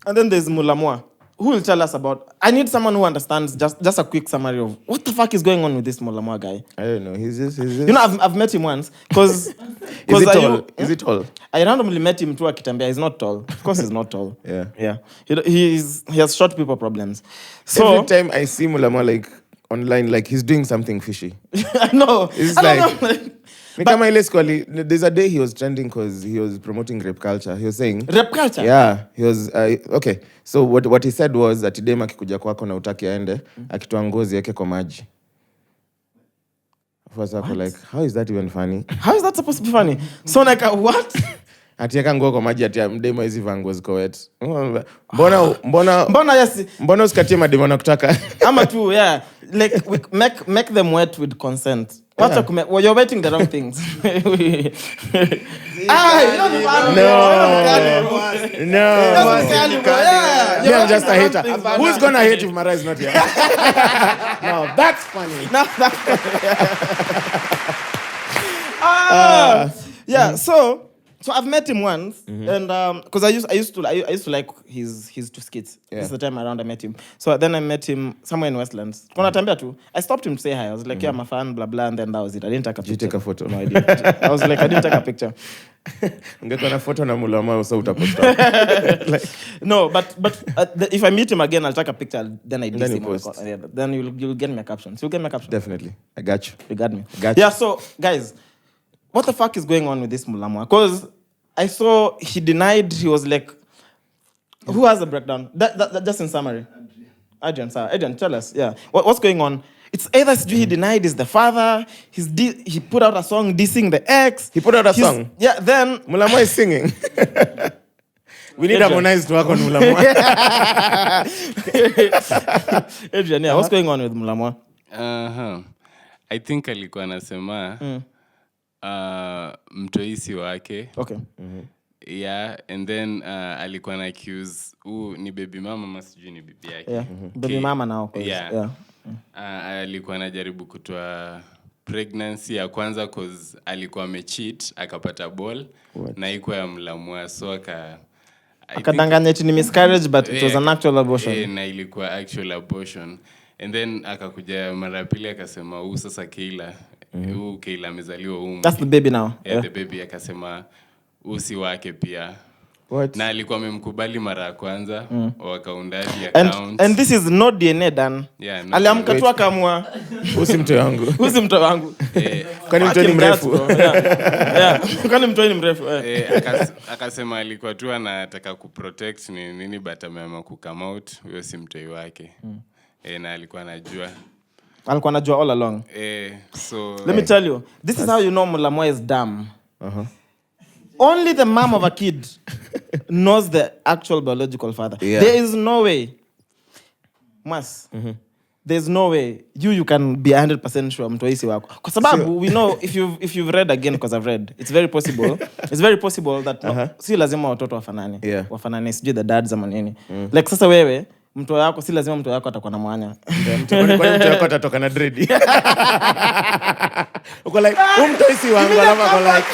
and then there's Mulamwah. Who will tell us about? I need someone who understands just a quick summary of what the fuck is going on with this Mulamwah guy. I don't know. He's just. You know, I've met him once because Is it tall? I randomly met him too akitembea. He's not tall. Of course, he's not tall. Yeah. He has short people problems. So every time I see Mulamwah like online, like he's doing something fishy. I know. It's I like. don't know. There's a day he was trending because he was promoting rape culture. He was saying Rape culture? Yeah, he was okay. So what he said was that dem akikuja kwako na utaki aende, akitoa ngozi yake kwa maji. Like, how is that even funny? How is that supposed to be funny? So like what? Atieka nguo kwa maji ati mdemo hizi vango ziko wet. Mbona yes. Mbona usikatie mademo na kutaka? Ama tu, yeah. Like make them wet with consent. Well, you're waiting the wrong things. No. I'm just a hater. Who's gonna hate if Mariah is not here? No, that's funny. Yeah, so I've met him once, and because I used to like his two skits. Yeah. This is the time around I met him. So then I met him somewhere in Westlands. I stopped him to say hi. I was like, yeah, I'm a fan, blah blah, and then that was it. I didn't take a picture. Did you take a photo? No, I didn't. I was like, I didn't take a picture. Ungekuwa na photo na Mulamwah usa utaposta. No, but if I meet him again, I'll take a picture. Then I Then DC you him. post. Then you'll get me a caption. So you'll get me a caption. Definitely, I got you. You got me. Got you. Yeah. So guys, what the fuck is going on with this Mulamwah? Because I saw he denied. He was like, who has the breakdown? That just in summary. Adrian, tell us. Yeah, what's going on? It's either he denied is the father. He put out a song dissing the ex. He put out a song. Yeah. Then Mulamwah is singing. We need Harmonize to work on Mulamwah. Adrian, yeah, what's going on with Mulamwah? I think alikuwa anasema mtoisi wake. Okay. Yeah, and then alikuwa na accuse ni baby mama masijui ni bibi yake. Yeah. Baby mama now. Yeah. Alikuwa anajaribu kutoa pregnancy ya kwanza cause alikuwa amecheat akapata ball na ikuwa ya Mulamwah, so akadanganya eti ni miscarriage but it was an actual abortion. Na ilikuwa actual abortion. And then akakuja mara pili akasema sasa Keila Keila amezaliwa huko. That's the baby now. Yeah, the baby akasema si wake pia. What? Na alikuwa amemkubali mara ya kwanza wakaundaji account. And this is no DNA done. Yeah, aliamka tu akamwa Usi mto wangu. Kwani mto ni mrefu? Yeah. Kwani mto ni mrefu? Akasema alikuwa tu anataka kuprotect nini but ameamua kukame out huyo si mtoi wake. Na alikuwa anajua all along. So let me tell you, this is how you know Mulamwah is dumb. Only the mom of a kid knows the actual biological father. Yeah. There is no way. Mwass, there's no way you can be 100% sure mtoisi wako. Kwa sababu we know if you've read again, because I've read, it's very possible that si lazima watoto wafanane. Yeah. Wafanane sijui the dads ama nini. Like sasa wewe mtu wako si lazima mtu wako atakuwa na mwanya. Mtu wako atatoka na dread. Uko like mtoisi wangu alafu uko like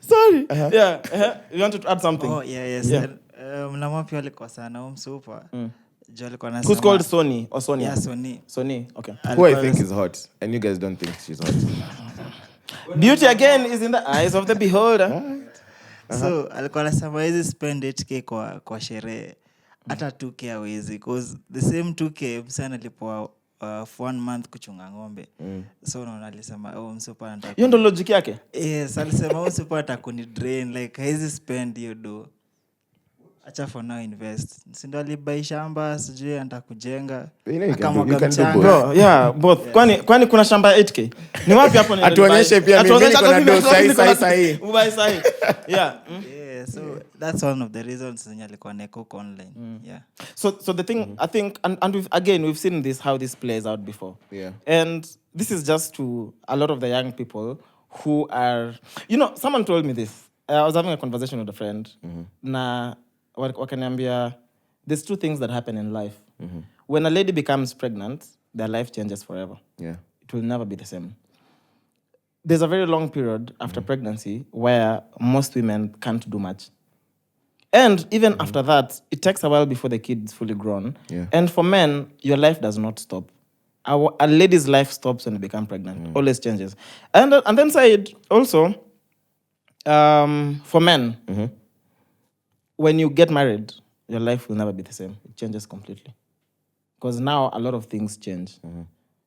Sorry. Yeah. You wanted to add something? Oh, yes. Yeah. Mulamwah pia alikuwa sana msupa. Jo alikuwa anasema. Who's called Sony or Sonia? Yeah, Sony. Sony, okay. who I think is hot and you guys don't think she's hot. Beauty again is in the eyes of the beholder. So alikuwa anasema hizi spend 8k kwa sherehe. Hata 2k hawezi because the same 2k msana alipoa for 1 month kuchunga ng'ombe. So unaona alisema msupa anataka. Hiyo ndo logic yake? Yes, alisema msupa atakuni drain like hizi spend hiyo do. Acha for now invest. Si ndo alibai shamba sijui anataka kujenga. You can do both. Bro, yeah, both. Kwani kuna shamba ya 8k? Ni wapi hapo ni? Atuonyeshe pia mimi niko na do sahi. Ubai sahi. Yeah. Yeah, so that's one of the reasons zenye alikuwa neko online. Yeah. So the thing I think and we've seen this how this plays out before. Yeah. And this is just to a lot of the young people who are someone told me this. I was having a conversation with a friend. Na wakaniambia there's 2 things that happen in life. When a lady becomes pregnant, their life changes forever. Yeah. It will never be the same. There's a very long period after pregnancy where most women can't do much. And even after that, it takes a while before the kid is fully grown. Yeah. And for men, your life does not stop. A lady's life stops when they become pregnant. Always changes. And then said also, for men, when you get married, your life will never be the same. It changes completely. Because now a lot of things change.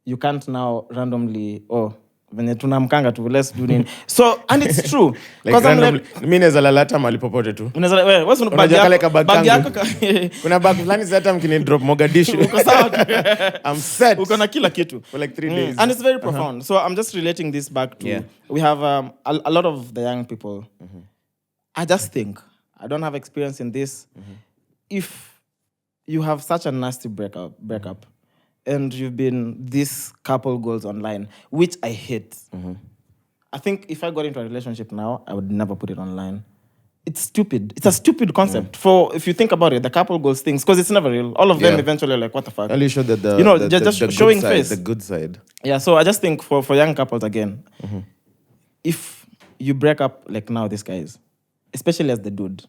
You can't now randomly, venye tunamkanga tu, let's do nini. So, and it's true. Like mimi naweza lalata mahali popote tu. Unaweza wewe Unajua kale ka bag yako. Kuna bag fulani hata mkini drop Mogadishu. Uko sawa tu. I'm set. Uko na kila kitu. For like 3 days. And it's very profound. So I'm just relating this back to we have a lot of the young people. I just think, I don't have experience in this. If you have such a nasty breakup and you've been this couple goals online, which I hate. I think if I got into a relationship now, I would never put it online. It's stupid. It's a stupid concept. For if you think about it, the couple goals things, because it's never real. All of them eventually are like, what the fuck? Only show that just showing face. The good side. Yeah, so I just think for young couples again, if you break up like now, these guys, especially as the dude,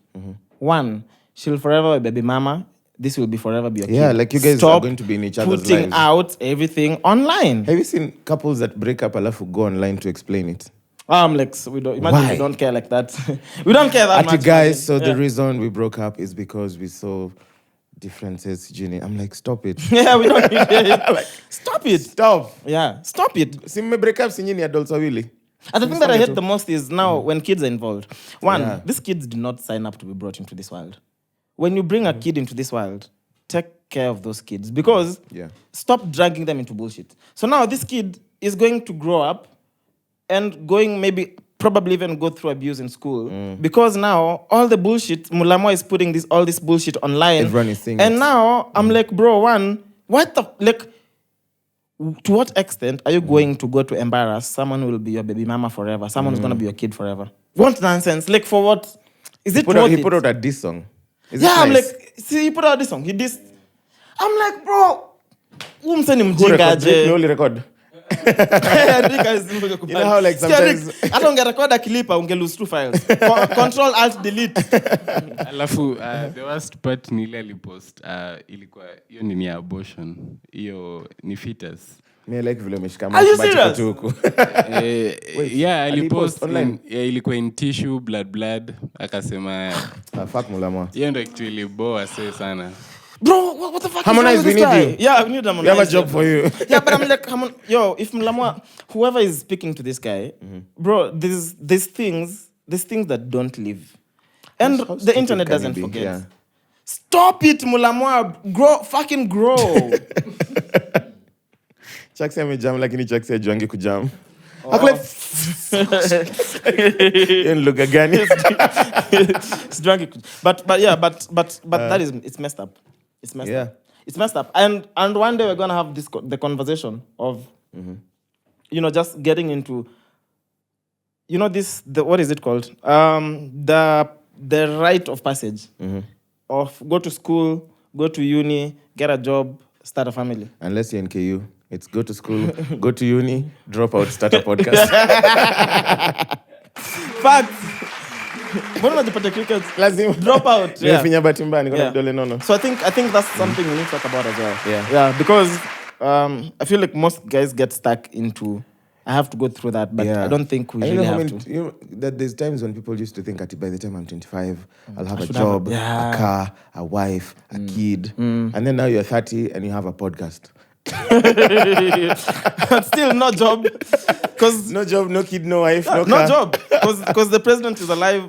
one, she'll forever be baby mama. This will be forever be your kid. Yeah, like you guys are going to be in each other's lives. Putting out everything online. Have you seen couples that break up alafu go online to explain it? Like, we don't care like that. We don't care that much. You guys, so the reason we broke up is because we saw differences, Ginny. I'm like, stop it. Yeah, we don't need it. Like, stop it. Stop. Yeah, stop it. See me break up si nyinyi adults wawili. And the thing that I hate the most is now when kids are involved. One, these kids do not sign up to be brought into this world. When you bring a kid into this world, take care of those kids. Because stop dragging them into bullshit. So now this kid is going to grow up and probably even go through abuse in school. Because now all the bullshit, Mulamwah is putting all this bullshit online. Everyone is saying and now I'm like, bro, to what extent are you going to go to embarrass someone who will be your baby mama forever? Someone who's going to be your kid forever? What nonsense? Like, for what? Is it worth it? He put out a diss song. I'm like, see, he put out this song. He dissed. I'm like, bro, umseni mjinga aje. Only record. You know how like sometimes hata ungerecord akilipa unge lose 2 files. Control alt delete. Alafu the worst part ni ile alipost ilikuwa hiyo ni abortion. Hiyo ni fetus. Me like vile umeshika Are you serious? Yeah, alipost online. Ilikuwa in tissue blood akasema fuck Mulamwah. Hiyo ndio kitu iliboa sana. Bro, what the fuck Harmonize, is wrong with we this need guy? you. Yeah, we need Harmonize. We have a job for you. Yeah, but I'm like, if Mulamwah, whoever is speaking to this guy, bro, there's things that don't live. And the internet doesn't forget. Yeah. Stop it, Mulamwah. Fucking grow. Chaxy amejam lakini Chaxy hajuangi kujam. Ako like, in lugha gani? It's drunk. But that is, it's messed up. It's messed up. It's messed up. And one day we're gonna have the conversation of, just getting into, what is it called? The rite of passage of go to school, go to uni, get a job, start a family. Unless you're in KU, it's go to school, go to uni, drop out, start a podcast. Facts. Mbona unajipata cricket? Lazima Drop out. Nimefinya bahati mbaya niko na vidole nono. So I think that's something we need to talk about as well. Yeah. Because I feel like most guys get stuck into I have to go through that, but I don't think we really have to. That there's times when people used to think that by the time I'm 25, I'll have a job, a car, a wife, a kid. And then now you're 30 and you have a podcast. Still no job. Cause no job, no kid, no wife, no car. No job. Because the president is alive.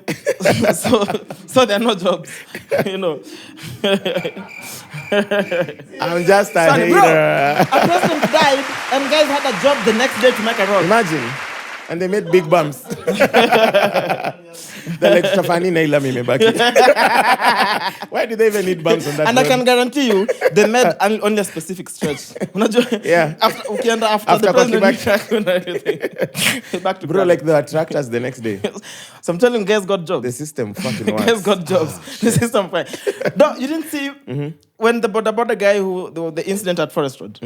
so there are no jobs. I'm just a hater. Bro, a president died and guys had a job the next day to make a roll. Imagine. And they made big bumps. They're like, Stefani Naila Mimebaki. Why do they even need bumps on that And road? I can guarantee you, they made only a specific stretch. Yeah. After the president back to bro, like the attractors the next day. So I'm telling you, guys got jobs. The system fucking works. Guys got jobs. The system fine. No, you didn't see when the border guy the incident at Forest Road.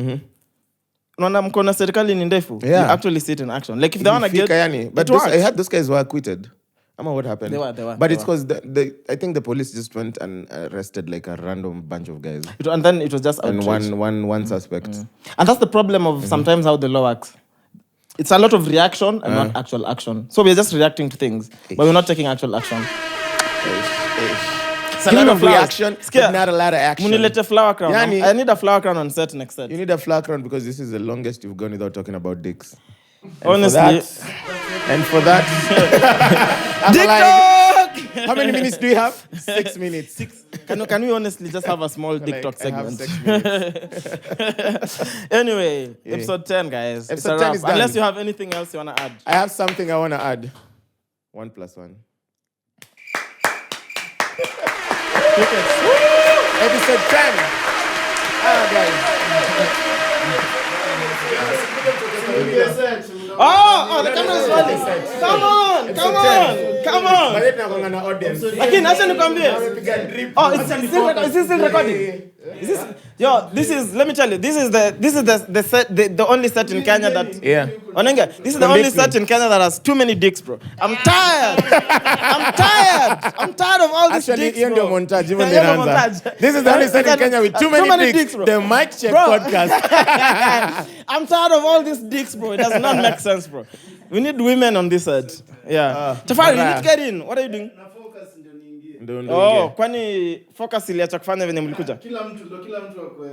Unaona mkono serikali ni ndefu. You actually see it in action. Like if they want to get but I heard those guys were acquitted. I don't know what happened. They were. But it's because I think the police just went and arrested like a random bunch of guys. And then it was just and one suspect. And that's the problem of sometimes how the law works. It's a lot of reaction and not actual action. So we're just reacting to things, but we're not taking actual action. It's a lot of reaction, but not a lot of action. Munilete flower crown. Yani, I need a flower crown on set next set. You need a flower crown because this is the longest you've gone without talking about dicks. Honestly. And for that... Dick talk! How many minutes do you have? 6 minutes. 6. Can we honestly just have a small dick talk segment? I have 6 minutes. Anyway, episode 10, guys. Episode 10 is done. Unless you have anything else you want to add. I have something I want to add. 1+1. Episode 10. Guys. Oh, the camera is rolling. Come on. Again, acha nikwambie. Oh, is this still recording? Is this? Yo, let me tell you, this is the only set in Kenya that Onenga, this is the only set in Kenya that has too many dicks, bro. I'm tired. I'm tired of all these dicks, bro. Montage, this is the only set in Kenya with too many dicks, bro. The Mic Check podcast. I'm tired of all these dicks, bro. It does not make sense, bro. We need women on this side. Yeah. Tafari, you need to get in. What are you doing? Kwani focus iliacha kufanya venye mlikuja? Kila mtu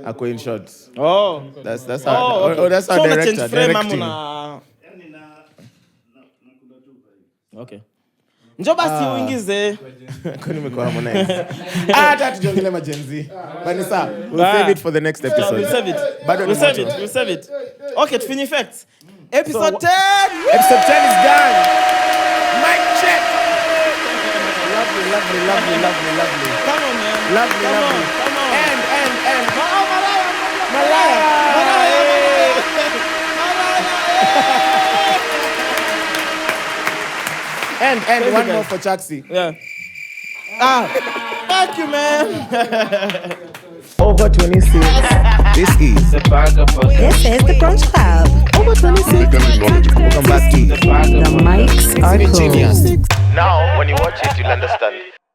ako in shots. Oh. That's how that's how director directing. Okay. Njoo basi uingize. Kwani nimekuwa Harmonize. Hata tujongelee majenzi. Vanessa, we'll save it for the next episode. We'll save it. We'll save it. Okay, to finish facts. Episode 10. Episode 10 is done. Mic check. Lovely. Come on, man. Lovely. Come on. And Mariah. And one more for Chaxy. Yeah. Thank you, man. Over 26. This is This is the Brunch Club. Over 26. Welcome back to The mics are closed. Now, when you watch it, you'll understand.